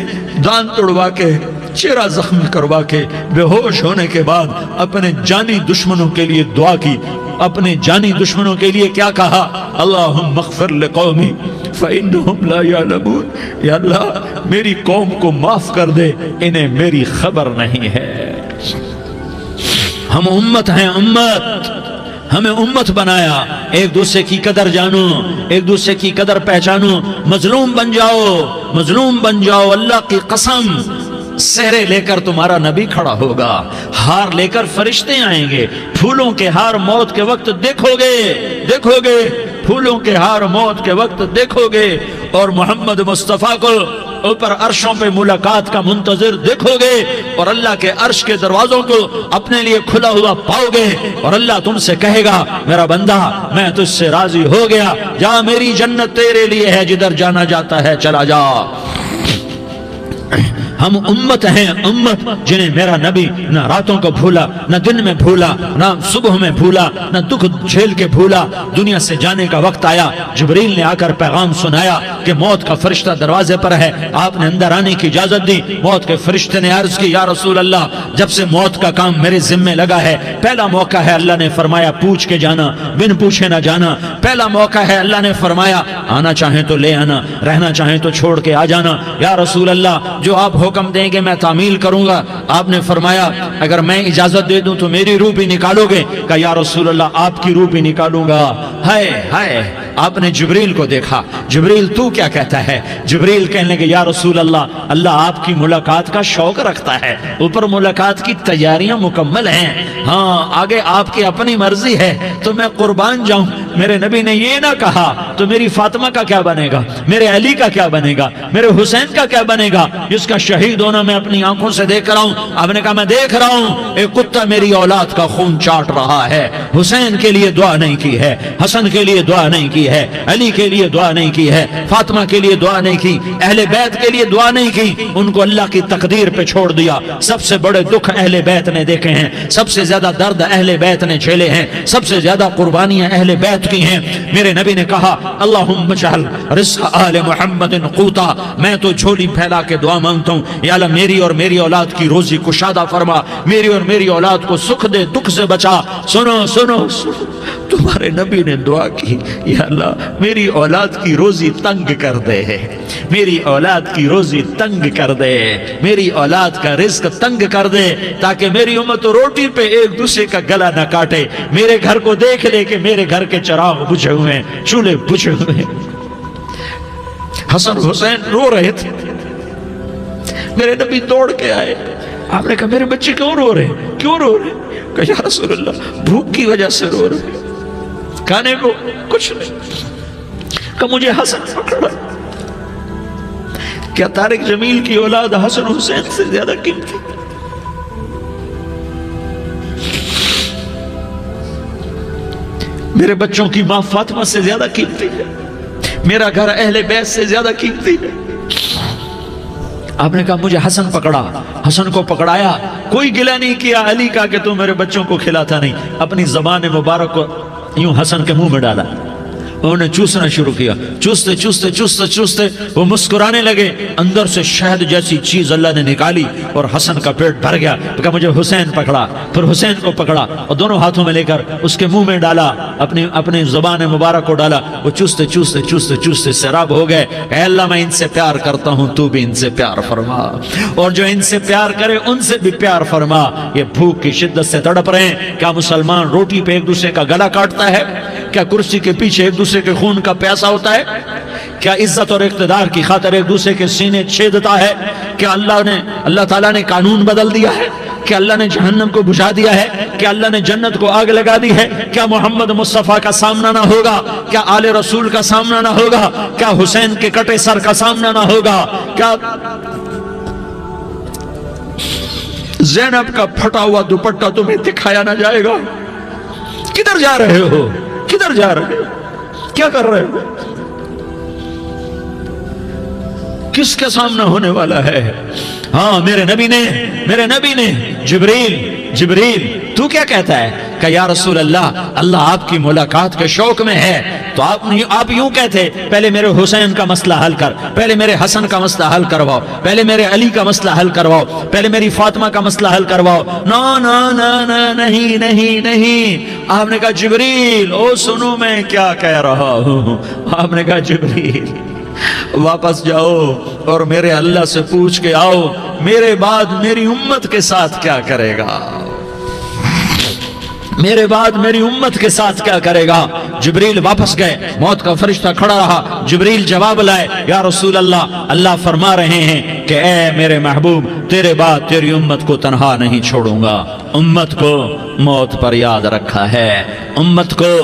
دانت توڑوا کے، چہرہ زخمی کروا کے، بے ہوش ہونے کے بعد اپنے جانی دشمنوں کے لیے دعا کی، اپنے جانی دشمنوں کے لیے کیا کہا؟ اللہم اغفر لقومی فإنہم لا یعلمون، یا اللہ میری قوم کو معاف کر دے، انہیں میری خبر نہیں ہے۔ ہم امت ہیں، امت، ہمیں امت بنایا، ایک دوسرے کی قدر جانو، ایک دوسرے کی قدر پہچانو، مظلوم بن جاؤ، مظلوم بن جاؤ، اللہ کی قسم سہرے لے کر تمہارا نبی کھڑا ہوگا، ہار لے کر فرشتے آئیں گے، پھولوں کے ہار موت کے وقت دیکھو گے، پھولوں کے ہار موت کے وقت دیکھو گے، اور محمد مصطفیٰ کو اوپر عرشوں پہ ملاقات کا منتظر دیکھو گے، اور اللہ کے عرش کے دروازوں کو اپنے لیے کھلا ہوا پاؤ گے، اور اللہ تم سے کہے گا میرا بندہ میں تجھ سے راضی ہو گیا، جا میری جنت تیرے لیے ہے، جدھر جانا جاتا ہے چلا جا۔ ہم امت ہیں، امت جنہیں میرا نبی نہ راتوں کو بھولا، نہ دن میں بھولا، نہ صبح میں بھولا، نہ دکھ جھیل کے بھولا۔ دنیا سے جانے کا وقت آیا، جبریل نے آ کر پیغام سنایا کہ موت کا فرشتہ دروازے پر ہے، آپ نے اندر آنے کی اجازت دی۔ موت کے فرشتے نے عرض کی، یا رسول اللہ، جب سے موت کا کام میرے ذمے لگا ہے، پہلا موقع ہے، اللہ نے فرمایا پوچھ کے جانا، بن پوچھے نہ جانا۔ پہلا موقع ہے، اللہ نے فرمایا آنا چاہیں تو لے آنا، رہنا چاہیں تو چھوڑ کے آ جانا۔ یا رسول اللہ، جو آپ حکم دیں گے میں تعمیل کروں گا۔ آپ نے فرمایا اگر میں اجازت دے دوں تو میری روح بھی نکالو گے؟ کہا یا رسول اللہ، آپ کی روح بھی نکالوں گا۔ ہائے ہائے، آپ نے جبریل کو دیکھا، جبریل تو کیا کہتا ہے؟ جبریل کہنے لگے یا رسول اللہ، اللہ آپ کی ملاقات کا شوق رکھتا ہے، اوپر ملاقات کی تیاریاں مکمل ہیں، ہاں آگے آپ کی اپنی مرضی ہے تو میں قربان جاؤں۔ میرے نبی نے یہ نہ کہا تو میری فاطمہ کا کیا بنے گا، میرے علی کا کیا بنے گا، میرے حسین کا کیا بنے گا، جس کا شہید ہونا میں اپنی آنکھوں سے دیکھ رہا ہوں۔ آپ نے کہا میں دیکھ رہا ہوں، ایک کتا میری اولاد کا خون چاٹ رہا ہے۔ حسین کے لیے دعا نہیں کی ہے، حسن کے لیے دعا نہیں کی ہے، علی کے لیے دعا نہیں کی ہے، فاطمہ کے لیے دعا نہیں کی، اہل بیت کے لیے دعا نہیں کی، ان کو اللہ کی تقدیر پہ چھوڑ دیا۔ سب سے بڑے دکھ اہل بیت نے دیکھے ہیں، سب سے زیادہ درد اہل بیت نے جھیلے ہیں، سب سے زیادہ قربانیاں اہل بیت کی ہیں۔ میرے نبی نے کہا اللہم اجعل رزق آل محمد قوتا، میں تو جھولی پھیلا کے دعا مانگتا ہوں، یا اللہ میری اور میری اولاد کی روزی کشادہ فرما، میری اور میری اولاد کو سکھ دے، دکھ سے بچا۔ سنو سنو سنو، تمہارے نبی نے دعا کی، یا اللہ میری اولاد کی روزی تنگ کر دے، میری اولاد کی روزی تنگ کر دے، میری اولاد کا رزق تنگ کر دے، تاکہ میری امت روٹی پہ ایک دوسرے کا گلا نہ کاٹے، میرے گھر کو دیکھ لے کہ میرے گھر کے چراغ بجھے ہوئے ہیں، چولہے بجھے ہوئے ہیں۔ حسن حسین رو رہے تھے، میرے نبی دوڑ کے آئے، آپ نے کہا میرے بچے کیوں رو رہے ہیں، کیوں رو رہے ہیں؟ کہا یا رسول اللہ بھوک کی وجہ سے رو رہے ہیں، کھانے کو کچھ نہیں۔ کہ مجھے حسن پکڑا۔ کیا طارق جمیل کی اولاد حسن حسین سے زیادہ قیمتی؟ میرے بچوں کی ماں فاطمہ سے زیادہ قیمتی ہے، میرا گھر اہل بیت سے زیادہ قیمتی ہے۔ آپ نے کہا مجھے حسن پکڑا، حسن کو پکڑایا، کوئی گلہ نہیں کیا علی کا کہ تو میرے بچوں کو کھلاتا نہیں، اپنی زبان مبارک کو یوں حسن کے منہ میں ڈالا، انہوں نے چوسنا شروع کیا، چوستے چوستے چوستے چوستے وہ مسکرانے لگے، اندر سے شہد جیسی چیز اللہ نے نکالی اور حسن کا پیٹ بھر گیا۔ کہا مجھے حسین پکڑا، پھر حسین کو پکڑا اور دونوں ہاتھوں میں لے کر اس کے منہ میں ڈالا، اپنی زبان مبارک کو ڈالا، وہ چوستے چوستے چوستے چوستے سیراب ہو گئے۔ اے اللہ میں ان سے پیار کرتا ہوں، تو بھی ان سے پیار فرما، اور جو ان سے پیار کرے ان سے بھی پیار فرما۔ یہ بھوک کی شدت سے تڑپ رہے ہیں، کیا مسلمان روٹی پہ ایک دوسرے کا گلا کاٹتا ہے؟ کیا کرسی کے پیچھے ایک دوسرے کے خون کا پیاسا ہوتا ہے؟ کیا عزت اور اقتدار کی خاطر ایک دوسرے کے سینے چھیدتا ہے؟ کیا اللہ تعالیٰ نے قانون بدل دیا ہے؟ کیا اللہ نے جہنم کو بجھا دیا ہے؟ کیا اللہ نے جنت کو آگ لگا دی ہے؟ کیا محمد مصطفیٰ کا سامنا نہ ہوگا؟ کیا آل رسول کا سامنا نہ ہوگا؟ کیا حسین کے کٹے سر کا سامنا نہ ہوگا؟ کیا زینب کا پھٹا ہوا دوپٹہ تمہیں دکھایا نہ جائے گا؟ کدھر جا رہے ہو؟ کدھر جا رہے ہو؟ کیا کر رہے ہو؟ کس کا سامنا ہونے والا ہے؟ ہاں میرے نبی نے جبریل تو کیا کہتا ہے؟ کہ یا رسول اللہ آپ کی ملاقات کے شوق میں ہے، تو آپ یوں کہتے پہلے میرے حسین کا مسئلہ حل کر، پہلے میرے حسن کا مسئلہ حل کرواؤ، پہلے میرے علی کا مسئلہ حل کرواؤ، پہلے میری فاطمہ کا مسئلہ حل کرواؤ۔ نہیں۔ آپ نے کہا جبریل او سنو میں کیا کہہ رہا ہوں۔ آپ نے کہا جبریل واپس جاؤ اور میرے اللہ سے پوچھ کے آؤ میرے بعد میری امت کے ساتھ کیا کرے گا، میرے بعد میری امت کے ساتھ کیا کرے گا۔ جبریل واپس گئے، موت کا فرشتہ کھڑا رہا، جبریل جواب لائے یا رسول اللہ فرما رہے ہیں کہ اے میرے محبوب تیرے بعد تیری امت کو تنہا نہیں چھوڑوں گا، امت کو موت پر یاد رکھا ہے، امت کو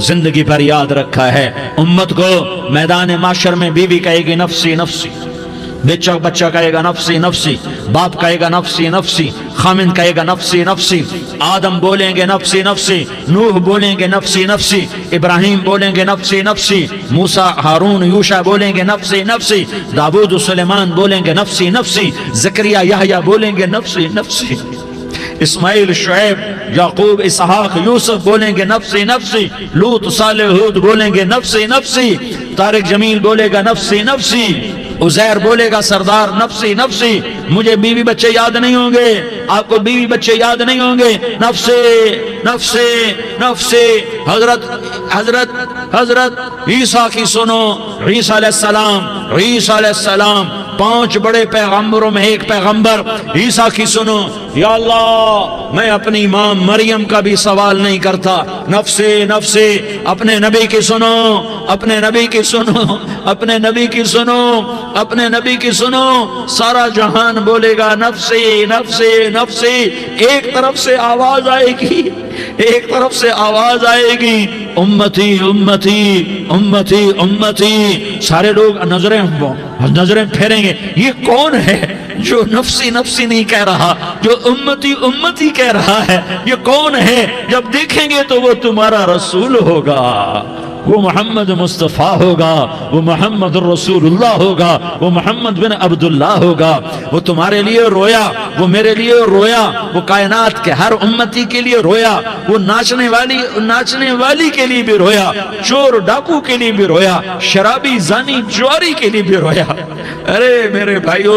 زندگی پر یاد رکھا ہے، امت کو میدان معاشر میں بیوی کہے گی نفسی نفسی، بچہ کہے گا نفسی نفسی، باپ کہے گا نفسی نفسی، خامن کہے گا نفسی نفسی، آدم بولیں گے نفسی نفسی، نوح بولیں گے نفسی نفسی، ابراہیم بولیں گے نفسی نفسی، موسیٰ ہارون یوشع بولیں گے نفسی نفسی، داؤد و سلیمان بولیں گے نفسی نفسی، زکریا یحییٰ بولیں گے نفسی نفسی، اسماعیل شعیب یعقوب اسحاق یوسف بولیں گے نفسی نفسی، لوط صالح ہود بولیں گے نفسی نفسی، طارق جمیل بولے گا نفسی نفسی، عزیر بولے گا سردار نفسی نفسی، مجھے بیوی بچے یاد نہیں ہوں گے، آپ کو بیوی بچے یاد نہیں ہوں گے، نفسی نفسی نفسی۔ حضرت عیسیٰ کی سنو، عیسیٰ علیہ السلام 5 بڑے پیغمبروں میں ایک پیغمبر عیسیٰ کی سنو، یا اللہ میں اپنی ماں مریم کا بھی سوال نہیں کرتا، نفسی نفسی۔ اپنے نبی کی سنو، اپنے نبی کی سنو، اپنے نبی کی سنو، اپنے نبی کی سنو، سارا جہان بولے گا نفسی نفسی نفسی۔ ایک طرف سے آواز آئے گی، ایک طرف سے آواز آئے گی، امتی امتی امتی امتی۔ سارے لوگ نظریں پھیریں گے، یہ کون ہے جو نفسی نفسی نہیں کہہ رہا، جو امتی امتی کہہ رہا ہے، یہ کون ہے؟ جب دیکھیں گے تو وہ تمہارا رسول ہوگا، وہ محمد مصطفیٰ ہوگا، وہ محمد الرسول اللہ ہوگا، وہ محمد بن عبداللہ ہوگا۔ وہ تمہارے لیے رویا، وہ میرے لیے رویا، وہ کائنات کے ہر امتی کے لیے رویا، وہ ناچنے والی کے لیے بھی رویا، چور ڈاکو کے لیے بھی رویا، شرابی زانی جواری کے لیے بھی رویا۔ ارے میرے بھائیو،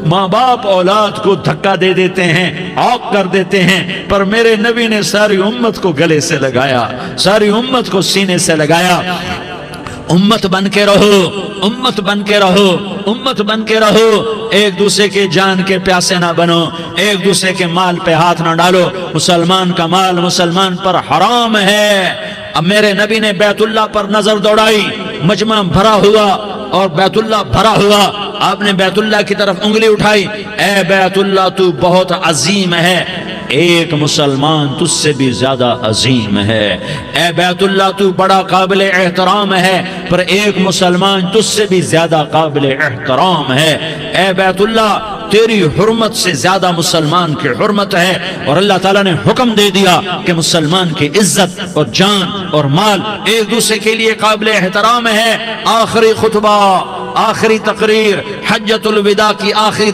ماں باپ اولاد کو دھکا دے دیتے ہیں، عوق کر دیتے ہیں، پر میرے نبی نے ساری امت کو گلے سے لگایا، ساری امت کو سینے سے لگایا۔ امت بن کے رہو، امت بن کے رہو، امت بن کے رہو، ایک دوسرے کے جان کے پیاسے نہ بنو، ایک دوسرے کے مال پہ ہاتھ نہ ڈالو۔ مسلمان کا مال مسلمان پر حرام ہے۔ اب میرے نبی نے بیت اللہ پر نظر دوڑائی، مجمع بھرا ہوا اور بیت اللہ بھرا ہوا، آپ نے بیت اللہ کی طرف انگلی اٹھائی، اے بیت اللہ تو بہت عظیم ہے، ایک مسلمان تجھ سے بھی زیادہ عظیم ہے، اے بیت اللہ تو بڑا قابل احترام ہے، پر ایک مسلمان تجھ سے بھی زیادہ قابل احترام ہے، اے بیت اللہ تیری حرمت سے زیادہ مسلمان کی حرمت ہے۔ اور اللہ تعالیٰ نے حکم دے دیا کہ مسلمان کی عزت اور جان اور مال ایک دوسرے کے لیے قابل احترام ہے۔ آخری خطبہ، آخری تقریر، حجۃ الوداع کی آخری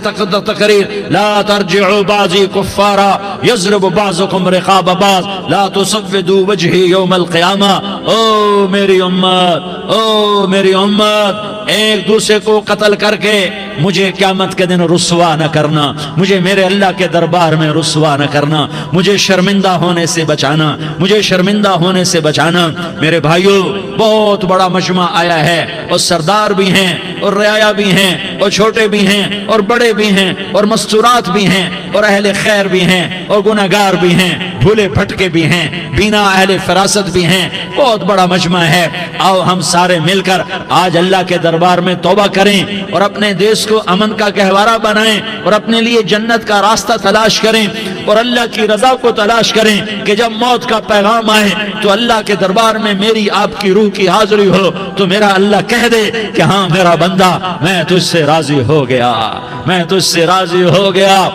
تقریر، لا ترجعوا بعضی کفارا یضرب بعضکم رقاب بعض لا تسودوا وجہی یوم القیامہ۔ او میری امت، او میری امت، ایک دوسرے کو قتل کر کے مجھے قیامت کے دن رسوا نہ کرنا، مجھے میرے اللہ کے دربار میں رسوا نہ کرنا، مجھے شرمندہ ہونے سے بچانا، مجھے شرمندہ ہونے سے بچانا۔ میرے بھائیو، بہت بڑا مجمع آیا ہے، اور سردار بھی ہیں اور رعایا بھی ہیں اور چھوٹے بھی ہیں اور بڑے بھی ہیں اور مستورات بھی ہیں اور اہل خیر بھی ہیں اور گناہگار بھی ہیں، بھولے بھٹکے بھی ہیں، بینا اہل فراست بھی ہیں، بہت بڑا مجمع ہے۔ آؤ ہم سارے مل کر آج اللہ کے دربار میں توبہ کریں اور اپنے دیش کو امن کا گہوارہ بنائیں اور اپنے لیے جنت کا راستہ تلاش کریں اور اللہ کی رضا کو تلاش کریں کہ جب موت کا پیغام آئے تو اللہ کے دربار میں میری آپ کی روح کی حاضری ہو تو میرا اللہ کہہ دے کہ ہاں میرا بندہ، میں تجھ سے راضی ہو گیا، میں تجھ سے راضی ہو گیا۔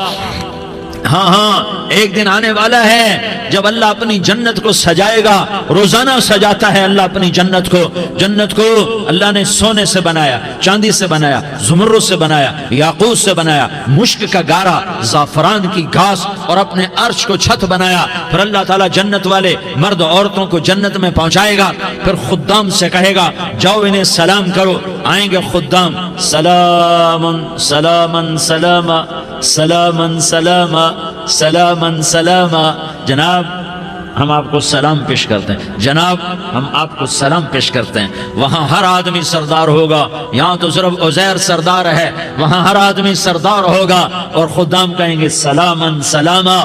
ہاں ہاں، ایک دن آنے والا ہے جب اللہ اپنی جنت کو سجائے گا، روزانہ سجاتا ہے اللہ اپنی جنت کو۔ جنت کو اللہ نے سونے سے بنایا، چاندی سے بنایا، زمرد سے بنایا، یاقوت سے بنایا، مشک کا گارا، زعفران کی گھاس اور اپنے عرش کو چھت بنایا۔ پھر اللہ تعالیٰ جنت والے مرد عورتوں کو جنت میں پہنچائے گا، پھر خدام سے کہے گا جاؤ انہیں سلام کرو۔ آئیں گے خدام، سلامن سلامن سلاما سلامن سلاما سلامن سلاما۔ جناب ہم آپ کو سلام پیش کرتے ہیں، جناب ہم آپ کو سلام پیش کرتے ہیں۔ وہاں ہر آدمی سردار ہوگا، یہاں تو صرف عزیر سردار ہے، وہاں ہر آدمی سردار ہوگا اور خدام کہیں گے سلامن سلاما۔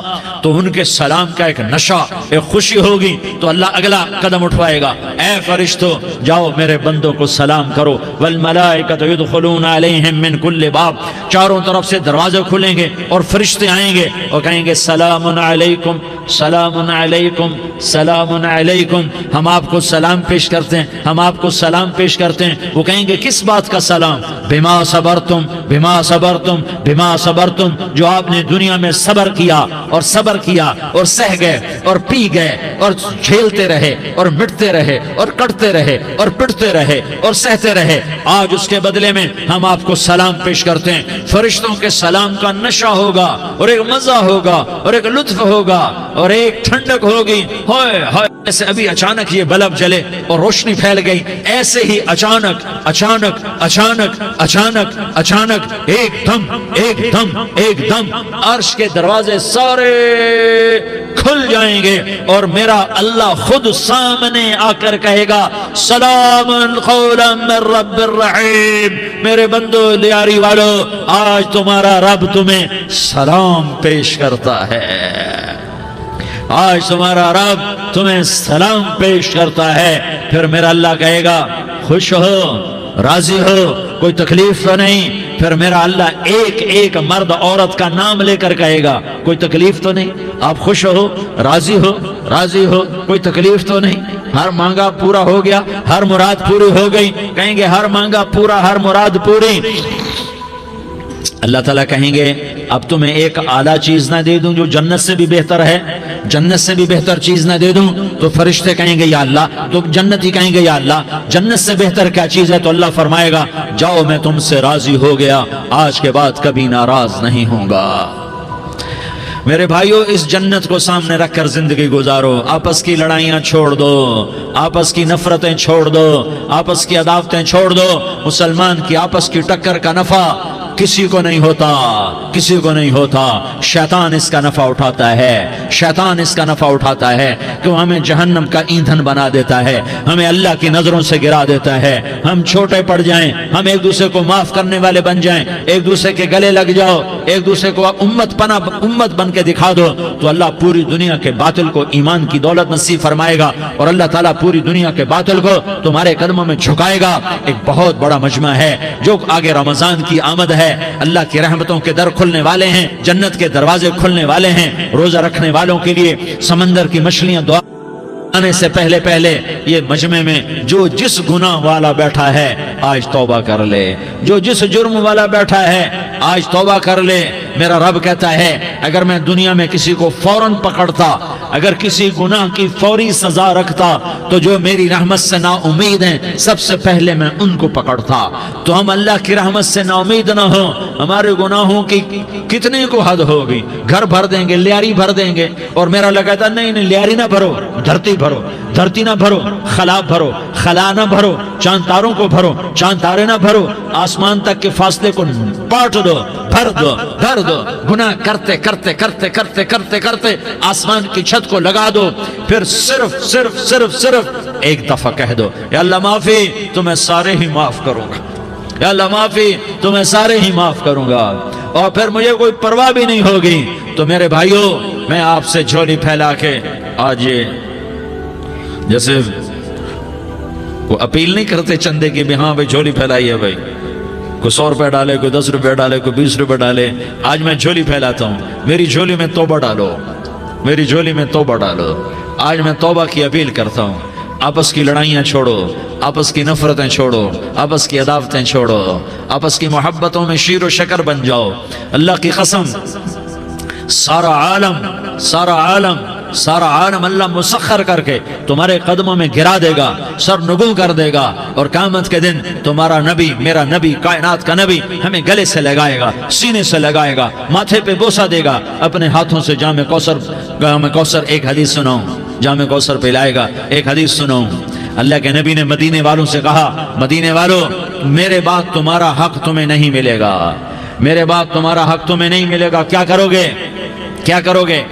تو ان کے سلام کا ایک نشہ، ایک خوشی ہوگی، تو اللہ اگلا قدم اٹھوائے گا، اے فرشتوں جاؤ میرے بندوں کو سلام کرو۔ والملائکۃ یدخلون علیہم من کل باب، چاروں طرف سے دروازے کھلیں گے اور فرشتے آئیں گے اور کہیں گے سلام علیکم، سلام علیکم، علیکم سلام علیکم، ہم آپ کو سلام پیش کرتے ہیں، ہم آپ کو سلام پیش کرتے ہیں۔ وہ کہیں گے کس بات کا سلام؟ بما صبرتم بما صبرتم بما صبرتم، جو آپ نے دنیا میں صبر کیا اور صبر کیا اور سہ گئے اور پی گئے اور جھیلتے رہے اور مٹتے رہے اور کٹتے رہے اور پٹتے رہے اور سہتے رہے، آج اس کے بدلے میں ہم آپ کو سلام پیش کرتے ہیں۔ فرشتوں کے سلام کا نشہ ہوگا اور ایک مزہ ہوگا اور ایک لطف ہوگا اور ایک ٹھنڈک ہوگی۔ ہوئے ہوئے، ایسے ابھی اچانک یہ بلب جلے اور روشنی پھیل گئی، ایسے ہی اچانک اچانک اچانک اچانک اچانک ایک دم ایک دم ایک دم عرش کے دروازے سارے کھل جائیں گے اور میرا اللہ خود سامنے آ کر کہے گا سلام قولا من رب الرحیم، میرے بندو لیاری والو، آج تمہارا رب تمہیں سلام پیش کرتا ہے، آج تمہارا رب تمہیں سلام پیش کرتا ہے۔ پھر میرا اللہ کہے گا خوش ہو، راضی ہو، کوئی تکلیف تو نہیں؟ پھر میرا اللہ ایک ایک مرد عورت کا نام لے کر کہے گا کوئی تکلیف تو نہیں؟ آپ خوش ہو، راضی ہو، راضی ہو، کوئی تکلیف تو نہیں؟ ہر مانگا پورا ہو گیا، ہر مراد پوری ہو گئی؟ کہیں گے ہر مانگا پورا، ہر مراد پوری۔ اللہ تعالیٰ کہیں گے اب تمہیں ایک اعلیٰ چیز نہ دے دوں جو جنت سے بھی بہتر ہے؟ جنت سے بھی بہتر چیز نہ دے دوں؟ تو فرشتے کہیں گے یا اللہ، تو جنتی کہیں گے یا اللہ جنت سے بہتر کیا چیز ہے؟ تو اللہ فرمائے گا جاؤ میں تم سے راضی ہو گیا، آج کے بعد کبھی ناراض نہیں ہوں گا۔ میرے بھائیو، اس جنت کو سامنے رکھ کر زندگی گزارو، آپس کی لڑائیاں چھوڑ دو، آپس کی نفرتیں چھوڑ دو، آپس کی عداوتیں چھوڑ دو۔ مسلمان کی آپس کی ٹکر کا نفع کسی کو نہیں ہوتا، کسی کو نہیں ہوتا، شیطان اس کا نفع اٹھاتا ہے، شیطان اس کا نفع اٹھاتا ہے کہ وہ ہمیں جہنم کا ایندھن بنا دیتا ہے، ہمیں اللہ کی نظروں سے گرا دیتا ہے، ہم چھوٹے پڑ جائیں، ہم ایک دوسرے کو معاف کرنے والے بن جائیں، ایک دوسرے کے گلے لگ جاؤ، ایک دوسرے کو امت بن کے دکھا دو، تو اللہ پوری دنیا کے باطل کو ایمان کی دولت نصیب فرمائے گا اور اللہ تعالیٰ پوری دنیا کے باطل کو تمہارے قدموں میں جھکائے گا۔ ایک بہت بڑا مجمع ہے جو آگے رمضان کی آمد ہے، اللہ کی رحمتوں کے در کھلنے والے ہیں، جنت کے دروازے کھلنے والے ہیں، روزہ رکھنے والوں کے لیے سمندر کی مچھلیاں دعا آنے سے پہلے پہلے یہ مجمع میں جو جس گناہ والا بیٹھا ہے آج توبہ کر لے، جو جس جرم والا بیٹھا ہے آج توبہ کر لے۔ میرا رب کہتا ہے اگر میں دنیا میں کسی کو فوراً پکڑتا، اگر کسی گناہ کی فوری سزا رکھتا تو جو میری رحمت سے نا امید ہیں سب سے پہلے میں ان کو پکڑتا۔ تو ہم اللہ کی رحمت سے نا امید نہ ہوں، ہمارے گناہوں کی کتنے کو حد ہوگی، گھر بھر دیں گے، لیاری بھر دیں گے، اور میرا اللہ کہتا ہے نہیں لیاری نہ بھرو، دھرتی بھرو، دھرتی نہ بھرو، خلا بھرو، خلا نہ بھرو، چاند تاروں کو بھرو، چاند تارے نہ بھرو، آسمان تک کے فاصلے کو بانٹ دو، بھر دو، بھر دو، گناہ کرتے کرتے کرتے کرتے کرتے کرتے آسمان کی چھت کو لگا دو، پھر صرف صرف صرف صرف ایک دفعہ کہہ دو یا اللہ معافی، تو میں سارے ہی معاف کروں گا، یا اللہ معافی، تو میں سارے ہی معاف کروں گا، اور پھر مجھے کوئی پرواہ بھی نہیں ہوگی۔ تو میرے بھائیو، میں آپ سے جھولی پھیلا کے آج یہ جیسے وہ اپیل نہیں کرتے چندے کی بھی ہاں بھائی جھولی پھیلائی ہے، بھائی کوئی 100 روپے ڈالے، کوئی 10 روپے ڈالے، کوئی 20 روپے ڈالے، آج میں جھولی پھیلاتا ہوں، میری جھولی میں توبہ ڈالو، میری جھولی میں توبہ ڈالو۔ آج میں توبہ کی اپیل کرتا ہوں، آپس کی لڑائیاں چھوڑو، آپس کی نفرتیں چھوڑو، آپس کی عداوتیں چھوڑو، آپس کی محبتوں میں شیر و شکر بن جاؤ۔ اللہ کی قسم، سارا عالم اللہ مسخر کر کے تمہارے قدموں میں گرا دے گا، سر نگوں کر دے گا، اور قیامت کے دن تمہارا نبی، میرا نبی، کائنات کا نبی ہمیں گلے سے لگائے گا، سینے سے لگائے گا، ماتھے پہ بوسہ دے گا، اپنے ہاتھوں سے جام کوثر ایک حدیث سناؤں، جام کوثر پلائے گا، ایک حدیث سناؤں۔ اللہ کے نبی نے مدینے والوں سے کہا، مدینے والوں میرے بعد تمہارا حق تمہیں نہیں ملے گا، میرے بعد تمہارا حق تمہیں نہیں ملے گا، کیا کرو گے، کیا کرو گے؟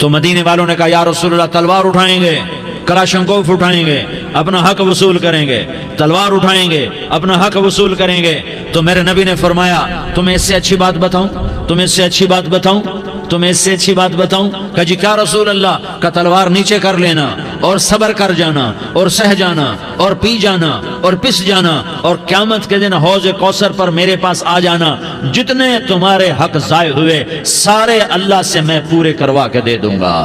تو مدینے والوں نے کہا یا رسول اللہ تلوار اٹھائیں گے، کراشنکوف اٹھائیں گے، اپنا حق وصول کریں گے، تلوار اٹھائیں گے، اپنا حق وصول کریں گے۔ تو میرے نبی نے فرمایا تمہیں اس سے اچھی بات بتاؤں، تمہیں اس سے اچھی بات بتاؤں، تمہیں اس سے اچھی بات بتاؤں؟ کہا جی کیا رسول اللہ؟ کا تلوار نیچے کر لینا اور صبر کر جانا اور سہ جانا اور پی جانا اور پس جانا، اور قیامت کے دن حوض کوثر پر میرے پاس آ جانا، جتنے تمہارے حق ضائع ہوئے سارے اللہ سے میں پورے کروا کے دے دوں گا۔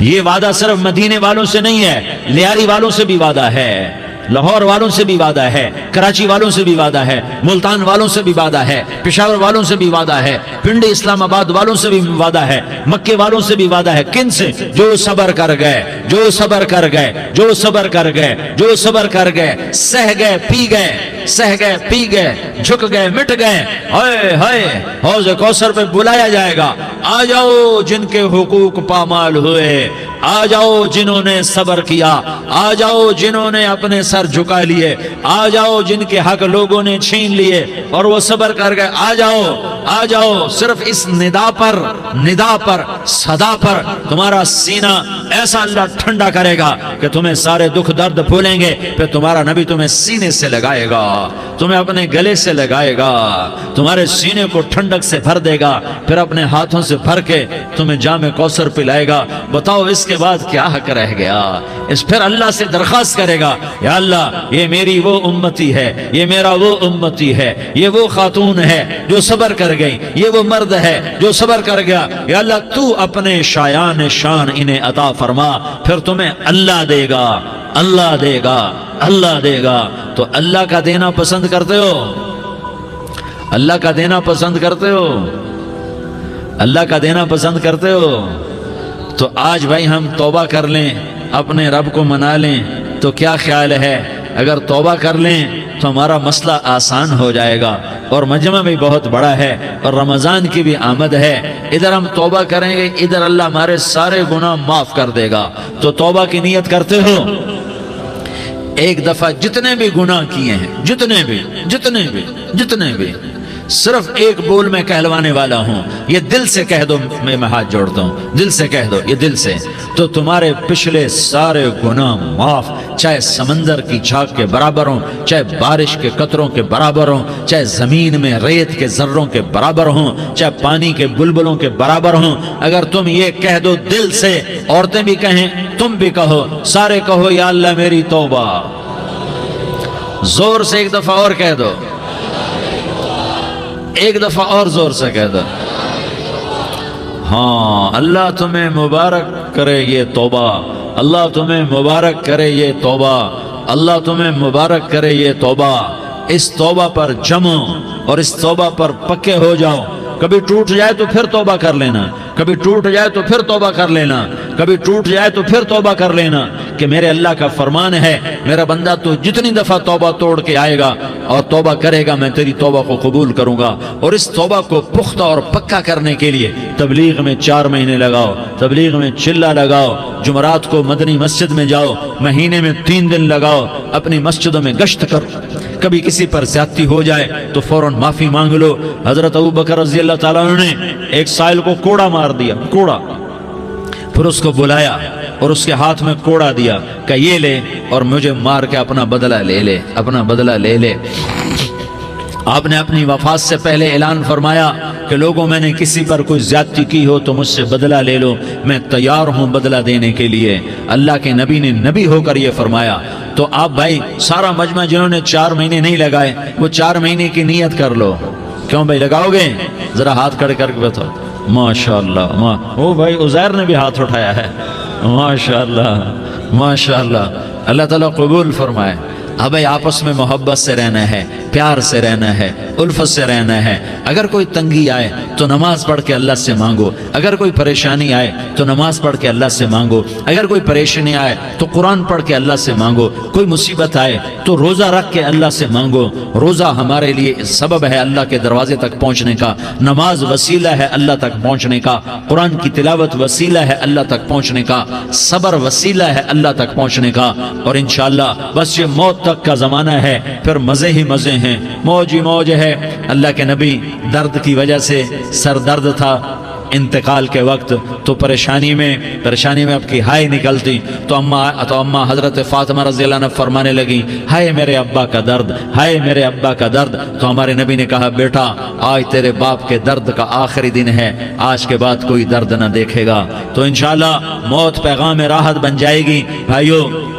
یہ وعدہ صرف مدینے والوں سے نہیں ہے، لیاری والوں سے بھی وعدہ ہے، لاہور والوں سے بھی وعدہ ہے، کراچی والوں سے بھی وعدہ ہے، ملتان والوں سے بھی وعدہ ہے، پشاور والوں سے بھی وعدہ ہے، پنڈی اسلام آباد والوں سے بھی وعدہ ہے، مکے والوں سے بھی وعدہ ہے۔ کن سے؟ جو صبر کر گئے، جو صبر کر گئے، جو صبر کر گئے، جو صبر کر گئے، سہ گئے پی گئے، سہ گئے پی گئے، جھک گئے مٹ گئے۔ ہائے ہائے، حوض کوثر پہ بلایا جائے گا، آ جاؤ جن کے حقوق پامال ہوئے، آ جاؤ جنہوں نے صبر کیا، آ جاؤ جنہوں نے اپنے سر جھکا لیے، آ جاؤ جن کے حق لوگوں نے چھین لیے اور وہ صبر کر گئے، آ جاؤ آ جاؤ۔ صرف اس ندا پر صدا پر تمہارا سینہ ایسا اللہ ٹھنڈا کرے گا کہ تمہیں سارے دکھ درد بھولیں گے، پھر تمہارا نبی تمہیں سینے سے لگائے گا، تمہیں اپنے گلے سے لگائے گا، تمہارے سینے کو ٹھنڈک سے بھر دے گا، پھر اپنے ہاتھوں سے بھر کے تمہیں جام کوثر پلائے گا۔ بتاؤ اس کے بعد کیا حق رہ گیا؟ اس پھر اللہ سے درخواست کرے گا، یا اللہ یہ میری وہ امتی ہے، یہ میرا وہ امتی ہے، یہ وہ خاتون ہے جو صبر کر گئی، یہ وہ مرد ہے جو صبر کر گیا، یا اللہ تو اپنے شایان شان انہیں عطا فرما، پھر تمہیں اللہ دے گا، اللہ دے گا، اللہ دے گا۔ تو اللہ کا دینا پسند کرتے ہو؟ اللہ کا دینا پسند کرتے ہو؟ اللہ کا دینا پسند کرتے ہو؟ تو آج بھائی ہم توبہ کر لیں، اپنے رب کو منا لیں، تو کیا خیال ہے اگر توبہ کر لیں تو ہمارا مسئلہ آسان ہو جائے گا، اور مجمع بھی بہت بڑا ہے اور رمضان کی بھی آمد ہے، ادھر ہم توبہ کریں گے، ادھر اللہ ہمارے سارے گناہ معاف کر دے گا۔ تو توبہ کی نیت کرتے ہو؟ ایک دفعہ جتنے بھی گناہ کیے ہیں، جتنے بھی صرف ایک بول میں کہلوانے والا ہوں، یہ دل سے کہہ دو، میں ہاتھ جوڑتا ہوں، دل سے کہہ دو، یہ دل سے، تو تمہارے پچھلے سارے گناہ معاف، چاہے سمندر کی جھاگ کے برابر ہوں، چاہے بارش کے قطروں کے برابر ہوں، چاہے زمین میں ریت کے ذروں کے برابر ہوں، چاہے پانی کے بلبلوں کے برابر ہوں۔ اگر تم یہ کہہ دو دل سے، عورتیں بھی کہیں، تم بھی کہو، سارے کہو، یا اللہ میری توبہ۔ زور سے ایک دفعہ اور کہہ دو، ایک دفعہ اور زور سے کہہ دو۔ ہاں، اللہ تمہیں مبارک کرے یہ توبہ، اللہ تمہیں مبارک کرے یہ توبہ، اللہ تمہیں مبارک کرے یہ توبہ۔ اس توبہ پر جمو اور اس توبہ پر پکے ہو جاؤ۔ کبھی ٹوٹ جائے تو پھر توبہ کر لینا، کبھی ٹوٹ جائے تو پھر توبہ کر لینا، کبھی ٹوٹ جائے تو پھر توبہ کر لینا، کہ میرے اللہ کا فرمان ہے، میرا بندہ تو جتنی دفعہ توبہ توڑ کے آئے گا اور توبہ کرے گا، میں تیری توبہ کو قبول کروں گا۔ اور اس توبہ کو پختہ اور پکا کرنے کے لیے تبلیغ میں 4 مہینے لگاؤ، تبلیغ میں چلہ لگاؤ، جمعرات کو مدنی مسجد میں جاؤ، مہینے میں 3 دن لگاؤ، اپنی مسجدوں میں گشت کرو۔ کبھی کسی پر زیادتی ہو جائے تو فوراً معافی مانگ لو۔ حضرت ابوبکر رضی اللہ تعالیٰ عنہ نے ایک سائل کو کوڑا مار دیا، کوڑا، پھر اس کو بلایا اور اس کے ہاتھ میں کوڑا دیا کہ یہ لے اور مجھے مار کے اپنا بدلہ لے لے، اپنا بدلہ لے لے۔ آپ نے اپنی وفات سے پہلے اعلان فرمایا کہ لوگوں، میں نے کسی پر کوئی زیادتی کی ہو تو مجھ سے بدلہ لے لو، میں تیار ہوں بدلہ دینے کے لیے۔ اللہ کے نبی نے نبی ہو کر یہ فرمایا۔ تو آپ بھائی سارا مجمع جنہوں نے 4 مہینے نہیں لگائے، وہ 4 مہینے کی نیت کر لو۔ کیوں بھائی لگاؤ گے؟ ذرا ہاتھ کھڑے کر کے بتاؤ۔ ماشاءاللہ، وہ بھائی عزیر نے بھی ہاتھ اٹھایا ہے، ماشاءاللہ ماشاءاللہ، اللہ تعالیٰ قبول فرمائے۔ اب بھائی آپس میں محبت سے رہنا ہے، پیار سے رہنا ہے، الفت سے رہنا ہے۔ اگر کوئی تنگی آئے تو نماز پڑھ کے اللہ سے مانگو، اگر کوئی پریشانی آئے تو نماز پڑھ کے اللہ سے مانگو، اگر کوئی پریشانی آئے تو قرآن پڑھ کے اللہ سے مانگو، کوئی مصیبت آئے تو روزہ رکھ کے اللہ سے مانگو۔ روزہ ہمارے لیے سبب ہے اللہ کے دروازے تک پہنچنے کا، نماز وسیلہ ہے اللہ تک پہنچنے کا، قرآن کی تلاوت وسیلہ ہے اللہ تک پہنچنے کا، صبر وسیلہ ہے اللہ تک پہنچنے کا۔ اور انشاءاللہ بس یہ موت تک کا زمانہ ہے، پھر مزے ہی مزے ہیں، موج ہی موج ہے۔ اللہ کے نبی درد کی وجہ سے سر درد تھا انتقال کے وقت، تو پریشانی میں اب کی ہائے نکلتی، تو اماں حضرت فاطمہ رضی اللہ عنہ فرمانے لگی، ہائے میرے ابا کا درد، ہائے میرے ابا کا درد۔ تو ہمارے نبی نے کہا، بیٹا آج تیرے باپ کے درد کا آخری دن ہے، آج کے بعد کوئی درد نہ دیکھے گا۔ تو انشاءاللہ موت پیغام راحت بن جائے گی۔ بھائیو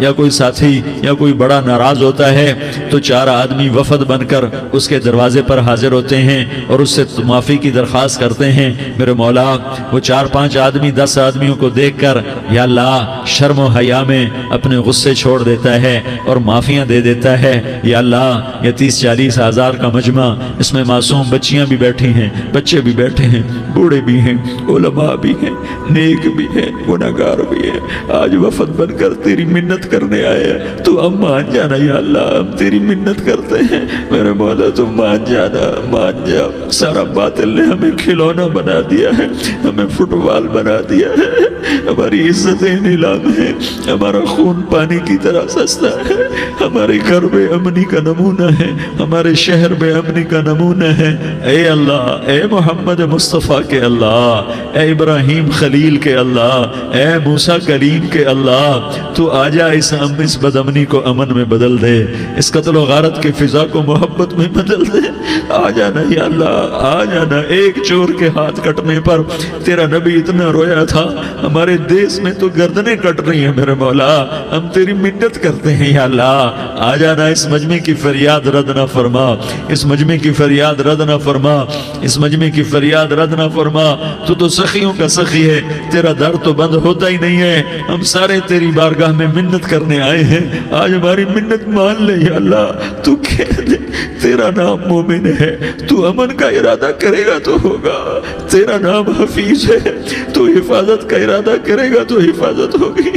یا کوئی ساتھی یا کوئی بڑا ناراض ہوتا ہے تو 4 آدمی وفد بن کر اس کے دروازے پر حاضر ہوتے ہیں اور اس سے معافی کی درخواست کرتے ہیں۔ میرے مولا وہ 4-5 آدمی 10 آدمیوں کو دیکھ کر یا اللہ شرم و حیا میں اپنے غصے چھوڑ دیتا ہے اور معافیاں دے دیتا ہے۔ یا اللہ یہ 30-40 ہزار کا مجمع، اس میں معصوم بچیاں بھی بیٹھی ہیں، بچے بھی بیٹھے ہیں، بوڑھے بھی ہیں، علماء بھی ہیں، نیک بھی ہیں، گناہگار بھی ہیں، آج وفد بن کر تیری منت کرنے آئے ہیں، تو ہم مان جانا یا اللہ، ہم تیری منت کرتے ہیں میرے مولا، تو مان جانا، مان جا۔ سارا باطل نے ہمیں کھلونا بنا دیا ہے، ہمیں فٹ بال بنا دیا ہے، ہماری عزتیں نیلام ہے، ہمارا خون پانی کی طرح سستا ہے، ہمارے گھر بے امنی کا نمونہ ہے، ہمارے شہر بے امنی کا نمونہ ہے۔ اے اللہ، اے محمد مصطفیٰ کے اللہ، اے ابراہیم خلیل کے اللہ، اے موسیٰ کلیم کے اللہ، تو آجا اس بد امنی کو امن میں بدل دے، اس قتل و غارت کی فضا کو محبت میں بدل دے۔ آ جانا یا اللہ، آ جانا۔ ایک چور کے ہاتھ کٹنے پر تیرا نبی اتنا رویا تھا، ہمارے دیس میں تو گردنیں کٹ رہی ہیں میرے مولا، ہم تیری منت کرتے ہیں یا اللہ، آ جانا۔ اس مجمع کی فریاد رد نہ فرما، اس مجمع کی فریاد رد نہ فرما، اس مجمع کی فریاد رد نہ فرما۔ تو سخیوں کا سخی ہے، تیرا در تو بند ہوتا ہی نہیں ہے، ہم سارے تیری بارگاہ میں منت کرنے آئے ہیں، آج ہماری منت مان لے یا اللہ۔ تو کہہ دے تیرا نام مومن ہے، تو امن کا ارادہ کرے گا تو ہوگا، تیرا نام حفیظ ہے، تو حفاظت کا ارادہ کرے گا تو حفاظت ہوگی،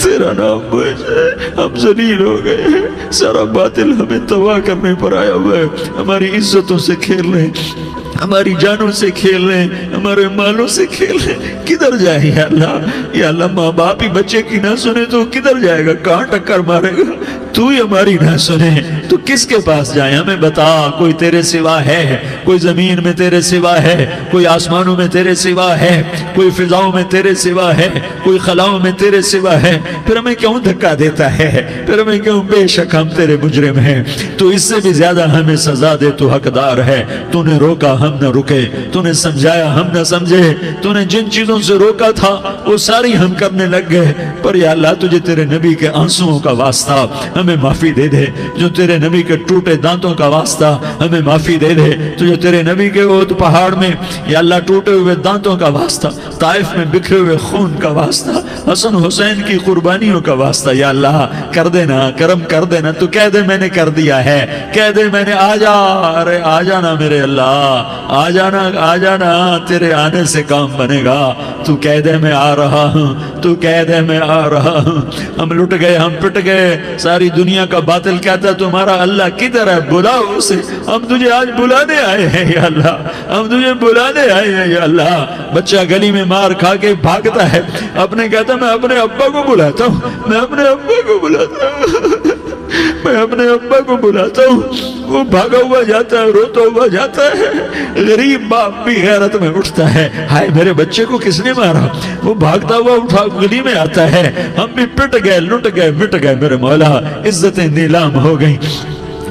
تیرا نام موج ہے، ہم ذلیل ہو گئے ہیں، سارا باطل ہمیں تباہ کرنے پر آیا ہوا ہے، ہماری عزتوں سے کھیل رہے ہیں، ہماری جانوں سے کھیل رہے ہیں، ہمارے مالوں سے کھیل رہے ہیں، کدھر جائے یا اللہ؟ یا اللہ ماں باپ ہی بچے کی نہ سنے تو کدھر جائے گا، کہاں ٹکر مارے گا؟ تو ہی ہماری نہ سنے تو کس کے پاس جائیں؟ ہمیں بتا، کوئی تیرے سوا ہے؟ کوئی زمین میں تیرے سوا ہے؟ کوئی آسمانوں میں تیرے سوا ہے؟ کوئی فضاؤں میں تیرے سوا ہے؟ کوئی خلاؤں میں تیرے سوا ہے؟ پھر ہمیں کیوں دھکا دیتا ہے؟ پھر ہمیں کیوں؟ بے شک ہم تیرے مجرم ہیں، تو اس سے بھی زیادہ ہمیں سزا دے، تو حقدار ہے۔ تو نے روکا ہم نہ رکے، تو نے سمجھایا ہم نہ سمجھے، تو نے جن چیزوں سے روکا تھا وہ ساری ہم کرنے لگ گئے، پر یا اللہ تجھے تیرے نبی کے آنسوؤں کا واسطہ ہمیں معافی دے دے، جو تیرے نبی کے ٹوٹے دانتوں کا واسطہ ہمیں معافی دے دے، تجھے تیرے نبی کے وہ پہاڑ میں یا اللہ ٹوٹے ہوئے دانتوں کا واسطہ، طائف میں بکھرے ہوئے خون کا واسطہ، حسن حسین کی قربانیوں کا واسطہ یا اللہ کر دینا، کرم کر دینا۔ تو کہہ دے میں نے کر دیا ہے، کہہ دے میں نے، آ جا، ارے آ جانا میرے اللہ، آ جانا، آ جانا، تیرے آنے سے کام بنے گا۔ تو کہہ دے میں آ رہا ہوں، تو کہہ دے میں آ رہا ہوں۔ ہم لٹ گئے، ہم پٹ گئے، ساری دنیا کا باطل کہتا ہے تمہارا اللہ کدھر ہے، بلاؤ اسے، ہم تجھے آج بلانے آئے ہیں یا اللہ، ہم تجھے بلانے آئے ہیں یا اللہ۔ بچہ گلی میں مار کھا کے بھاگتا ہے، اپنے کہتا میں اپنے ابا کو بلاتا ہوں، میں اپنے ابا کو بلاتا ہوں، میں اپنے ابا کو بلاتا ہوں، وہ بھاگا ہوا جاتا ہے، روتا ہوا جاتا ہے۔ غریب باپ بھی غیرت میں اٹھتا ہے، ہائے میرے بچے کو کس نے مارا، وہ بھاگتا ہوا اٹھا گلی میں آتا ہے۔ ہم بھی پٹ گئے، لٹ گئے، مٹ گئے میرے مولا، عزتیں نیلام ہو گئیں،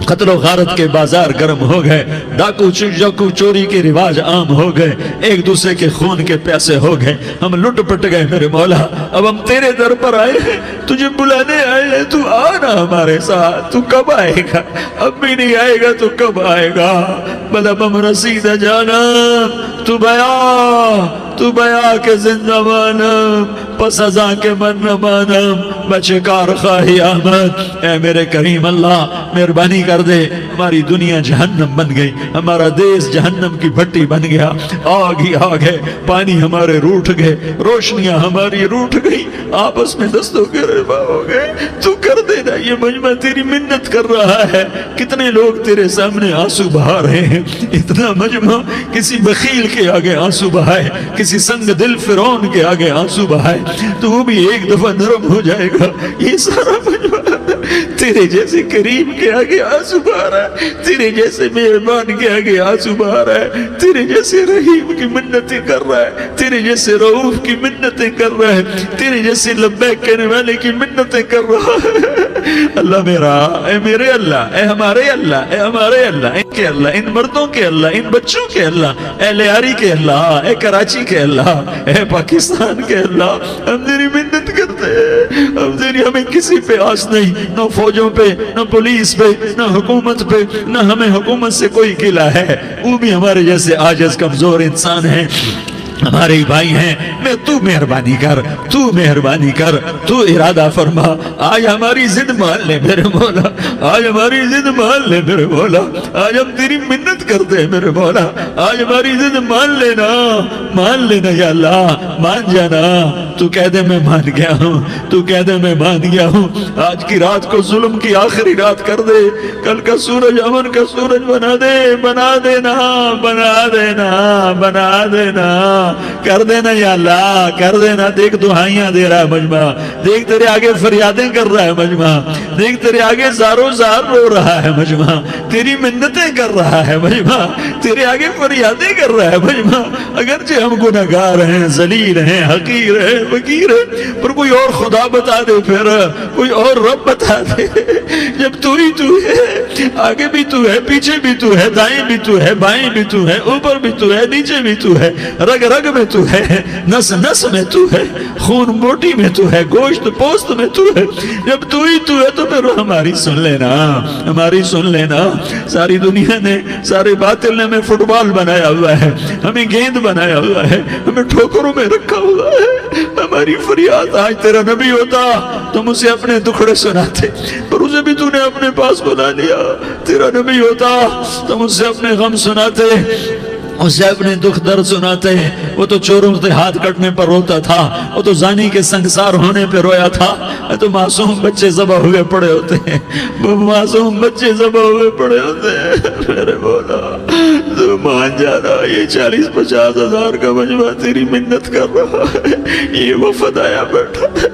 قتل و غارت کے بازار گرم ہو گئے، ڈاکو چوری کے رواج عام ہو گئے، ایک دوسرے کے خون کے پیاسے ہو گئے، ہم لٹ پٹ گئے میرے مولا۔ اب ہم تیرے در پر آئے ہیں، تجھے بلانے آئے ہیں، تو آنا ہمارے ساتھ۔ تو کب آئے گا؟ اب بھی نہیں آئے گا تو کب آئے گا؟ بلبم رسید جانم تو بیا کے زندہ مانم، پس ازاں کے من نہ مانم، بچے کار خواہی آمد۔ اے میرے کریم اللہ مہربانی کر دے، ہماری دنیا جہنم بن گئی، ہمارا دیس جہنم کی بھٹی بن گیا، آگ ہی آگ ہے، پانی ہمارے روٹھ گئے، روشنیاں ہماری روٹھ گئی، آپس میں دستوں کے ربا ہو گئے۔ تو کر دینا، یہ مجمع تیری منت کر رہا ہے، کتنے لوگ تیرے سامنے آنسو بہا رہے ہیں، اتنا مجمع کسی بخیل کے آگے آنسو بہائے، کسی سنگ دل فرعون کے آگے آنسو بہائے تو وہ بھی ایک دفعہ نرم ہو جائے گا۔ یہ سارا مجمع تیرے جیسے کریم کے آگے آنسو بہا رہا ہے، تیرے جیسے مہربان کے آگے آنسو بہا رہا ہے، تیرے جیسے رحیم کی منتیں کر رہا ہے، تیرے جیسے رؤوف کی منتیں کر رہا ہے، تیرے جیسے لبیک کہنے والے کی منتیں کر رہا ہے۔ اللہ میرا، اے میرے اللہ، اے ہمارے اللہ، اے ہمارے اللہ، ان کے اللہ، ان مردوں کے اللہ، ان بچوں کے اللہ، اے لیاری کے اللہ، اے کراچی کے اللہ، اے پاکستان کے اللہ، ہم تیری منت کرتے ہیں، اب تیری ہمیں کسی پہ آس نہیں، نہ فوجوں پہ، نہ پولیس پہ، نہ حکومت پہ، نہ ہمیں حکومت سے کوئی گلہ ہے، وہ بھی ہمارے جیسے عاجز کمزور انسان ہیں، ہمارے بھائی ہیں۔ میں تو مہربانی کر، تو مہربانی کر، تو ارادہ فرما، آج ہماری ضد مان لے میرے مولا، آج ہماری ضد مان لے میرے مولا، آج ہم تیری منت کرتے ہیں میرے مولا، آج ہماری ضد مان لینا یا اللہ، مان جانا۔ تو کہہ دے میں مان گیا ہوں، تو کہہ دے میں مان گیا ہوں، آج کی رات کو ظلم کی آخری رات کر دے، کل کا سورج امن کا سورج بنا دے، بنا دینا، بنا دینا، بنا دینا، کر دینا یا اللہ، کر دینا۔ دیکھ دعائیاں دے رہا ہے مجمع، دیکھ تیرے آگے فریادیں کر رہا ہے مجمع، دیکھ تیرے آگے زارو زار رو رہا ہے مجمع، تیری منتیں کر رہا ہے مجمع، تیرے آگے فریادیں کر رہا ہے مجمع۔ اگرچہ ہم گناہگار ہیں، ذلیل ہیں، حقیر ہیں، فقیر ہیں، پر کوئی اور خدا بتا دے، پھر کوئی اور رب بتا دے۔ جب تو ہی تو ہے، آگے بھی تو ہے، پیچھے بھی تو ہے، دائیں بھی تو ہے، بائیں بھی تو ہے، اوپر بھی تو ہے، نیچے بھی تو ہے، رگ رگ میں تو ہے، نس نس میں تو ہے، خون موٹی میں تو ہے، گوشت پوست میں تو ہے۔ جب تو ہی تو ہے تو پھر ہماری سن لینا، ہماری سن لینا۔ ساری دنیا نے، سارے باطل نے ہمیں فٹ بال بنایا ہوا ہے، ہمیں گیند بنایا ہوا ہے، ہمیں ٹھوکروں میں رکھا ہوا ہے۔ ہماری فریاد، آج تیرا نبی ہوتا تم اسے اپنے دکھڑے سناتے، پر اسے بھی تو نے اپنے پاس بنا لیا۔ تیرا نبی ہوتا تم اسے اپنے غم سناتے، اسے اپنے دکھ درد سناتے۔ وہ تو چوروں سے ہاتھ کٹنے پر روتا تھا، وہ تو زانی کے سنگسار ہونے پہ رویا تھا، تو معصوم بچے ذبح ہوئے پڑے ہوتے ہیں، وہ معصوم بچے ذبح ہوئے پڑے ہوتے ہیں۔ میرے مولا تو مان جانا، یہ 40-50 ہزار کا مجمع تیری منت کر رہا ہے، یہ وفد آیا بیٹھا ہے،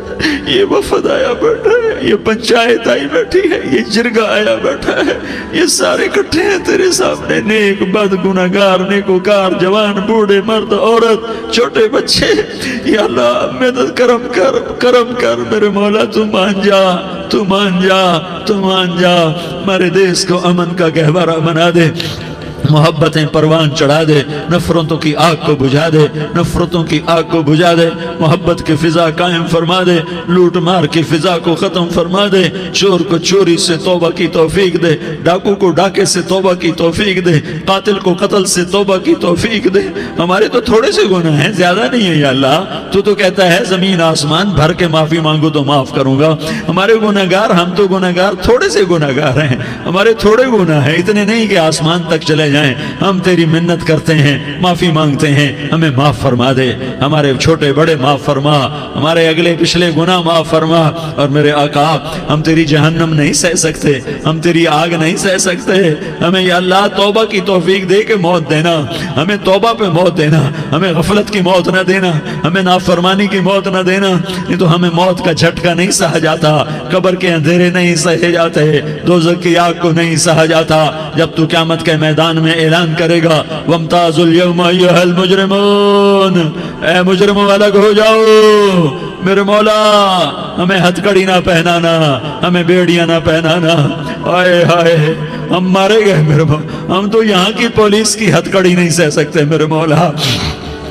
یہ وفد آیا بیٹھا ہے، یہ پنچایت آئی بیٹھی ہے، یہ جرگہ آیا بیٹھا ہے، یہ سارے اکٹھے ہیں تیرے سامنے، نیک بد گناہگار نیکوکار، جوان بوڑھے مرد عورت چھوٹے بچے۔ یا اللہ مدد کرم کر، کرم کر میرے مولا، تو مان جا، تو مان جا، تو مان جا۔ ہمارے دیس کو امن کا گہوارہ بنا دے، محبتیں پروان چڑھا دے، نفرتوں کی آگ کو بجھا دے، نفرتوں کی آگ کو بجھا دے، محبت کی فضا قائم فرما دے، لوٹ مار کی فضا کو ختم فرما دے، چور کو چوری سے توبہ کی توفیق دے، ڈاکو کو ڈاکے سے توبہ کی توفیق دے، قاتل کو قتل سے توبہ کی توفیق دے۔ ہمارے تو تھوڑے سے گناہ ہیں، زیادہ نہیں ہے یا اللہ، تو کہتا ہے زمین آسمان بھر کے معافی مانگو تو معاف کروں گا۔ ہمارے گناہگار، ہم تو گناہگار تھوڑے سے گناہگار ہیں، ہمارے تھوڑے گناہ ہیں، اتنے نہیں کہ آسمان تک چلے جائیں۔ ہم تیری منت کرتے ہیں، معافی مانگتے ہیں، ہمیں معاف فرما دے، ہمارے چھوٹے بڑے معاف فرما، ہمارے اگلے پچھلے گناہ معاف فرما۔ اور میرے آقا ہم تیری جہنم نہیں سہ سکتے، ہم تیری آگ نہیں سہ سکتے، ہمیں یا اللہ توبہ کی توفیق دے کے موت دینا، ہمیں توبہ پہ موت دینا، ہمیں غفلت کی موت نہ دینا، ہمیں نافرمانی کی موت نہ دینا، نہیں تو ہمیں موت کا جھٹکا نہیں سہا جاتا، قبر کے اندھیرے نہیں سہے جاتے، دوزخ کی آگ کو نہیں سہا جاتا۔ جب تو قیامت کے میدان میں اعلان کرے گا وَامْتَازُوا الْيَوْمَ أَيُّهَا الْمُجْرِمُونَ، اے مجرموں الگ ہو جاؤ۔ میرے مولا ہمیں ہتھ کڑی نہ پہنانا، ہمیں بیڑیاں نہ پہنانا، آئے ہائے ہم مارے گئے میرے مولا، ہم تو یہاں کی پولیس کی ہتھ کڑی نہیں سہ سکتے میرے مولا،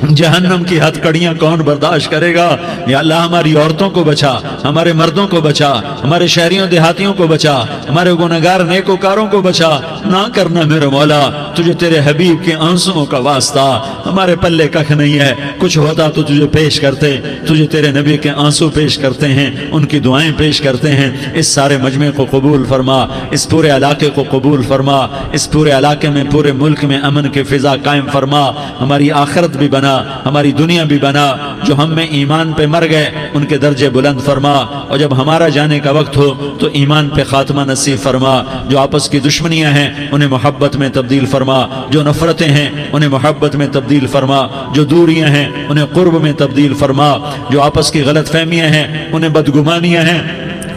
جہنم کی ہتھ کڑیاں کون برداشت کرے گا؟ یا اللہ ہماری عورتوں کو بچا، ہمارے مردوں کو بچا، ہمارے شہریوں دیہاتیوں کو بچا، ہمارے گنہگار نیکوکاروں کو بچا۔ نہ کرنا میرے مولا، تجھے تیرے حبیب کے آنسوؤں کا واسطہ، ہمارے پلے ککھ نہیں ہے، کچھ ہوتا تو تجھے پیش کرتے، تجھے تیرے نبی کے آنسو پیش کرتے ہیں، ان کی دعائیں پیش کرتے ہیں۔ اس سارے مجمع کو قبول فرما، اس پورے علاقے کو قبول فرما، اس پورے علاقے میں، پورے ملک میں امن کی فضا قائم فرما، ہماری آخرت بھی بنا، ہماری دنیا بھی بنا۔ جو ہم میں ایمان پہ مر گئے ان کے درجے بلند فرما، اور جب ہمارا جانے کا وقت ہو تو ایمان پہ خاتمہ نصیب فرما۔ جو آپس کی دشمنیاں ہیں انہیں محبت میں تبدیل فرما، جو نفرتیں ہیں انہیں محبت میں تبدیل فرما، جو دوریاں ہیں انہیں قرب میں تبدیل فرما، جو آپس کی غلط فہمیاں ہیں انہیں بدگمانیاں ہیں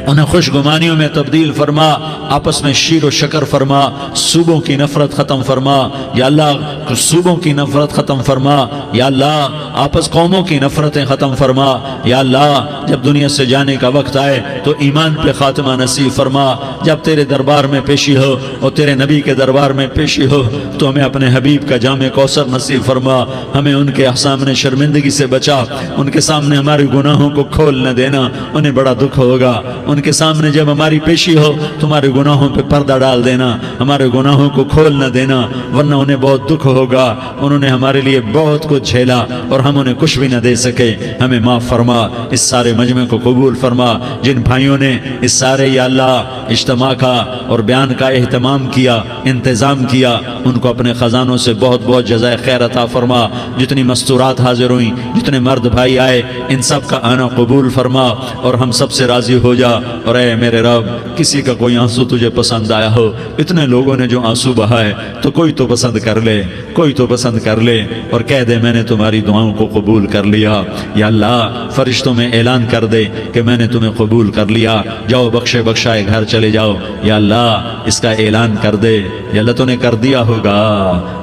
انہیں خوش گمانیوں میں تبدیل فرما، آپس میں شیر و شکر فرما، صوبوں کی نفرت ختم فرما یا اللہ، صوبوں کی نفرت ختم فرما یا اللہ، آپس قوموں کی نفرتیں ختم فرما یا اللہ۔ جب دنیا سے جانے کا وقت آئے تو ایمان پہ خاتمہ نصیب فرما. جب تیرے دربار میں پیشی ہو اور تیرے نبی کے دربار میں پیشی ہو تو ہمیں اپنے حبیب کا جام کوثر نصیب فرما. ہمیں ان کے سامنے شرمندگی سے بچا. ان کے سامنے ہمارے گناہوں کو کھول نہ دینا، انہیں بڑا دکھ ہوگا. ان کے سامنے جب ہماری پیشی ہو تمہارے گناہوں پہ پردہ ڈال دینا، ہمارے گناہوں کو کھول نہ دینا، ورنہ انہیں بہت دکھ ہوگا. انہوں نے ہمارے لیے بہت کچھ جھیلا اور ہم انہیں کچھ بھی نہ دے سکے. ہمیں معاف فرما. اس سارے مجمع کو قبول فرما. جن بھائیوں نے اس سارے یا اللہ اجتماع کا اور بیان کا اہتمام کیا، انتظام کیا، ان کو اپنے خزانوں سے بہت بہت جزائے خیر عطا فرما. جتنی مستورات حاضر ہوئیں، جتنے مرد بھائی آئے، ان سب کا آنا قبول فرما اور ہم سب سے راضی ہو جا. اور اے میرے رب، کسی کا کوئی آنسو تجھے پسند آیا ہو، اتنے لوگوں نے جو آنسو بہائے، تو کوئی تو پسند کر لے، کوئی تو پسند کر لے اور کہہ دے میں نے تمہاری دعاؤں کو قبول کر لیا. یا اللہ فرشتوں میں اعلان کر دے کہ میں نے تمہیں قبول کر لیا. جاؤ بخشے بخشائے گھر چلے جاؤ. یا اللہ اس کا اعلان کر دے. یا اللہ تو نے کر دیا ہوگا،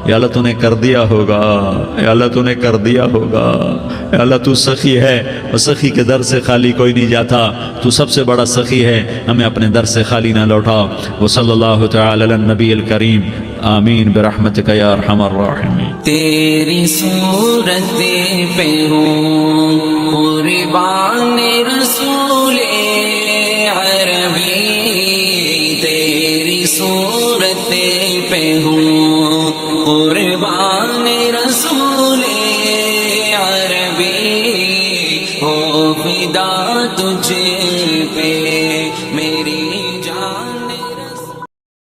یا اللہ تو نے کر دیا ہوگا، یا اللہ تو نے کر دیا ہوگا. یا اللہ تو سخی ہے اور سخی کے در سے خالی کوئی نہیں جاتا. تو سب سے بڑا سخی ہے، ہمیں اپنے در سے خالی نہ لوٹا. وصلی اللہ تعالی علی النبی الکریم. آمین برحمتک یا ارحم الراحمین. تیری صورت پہ ہوں قربان رسول عربی، تیری صورت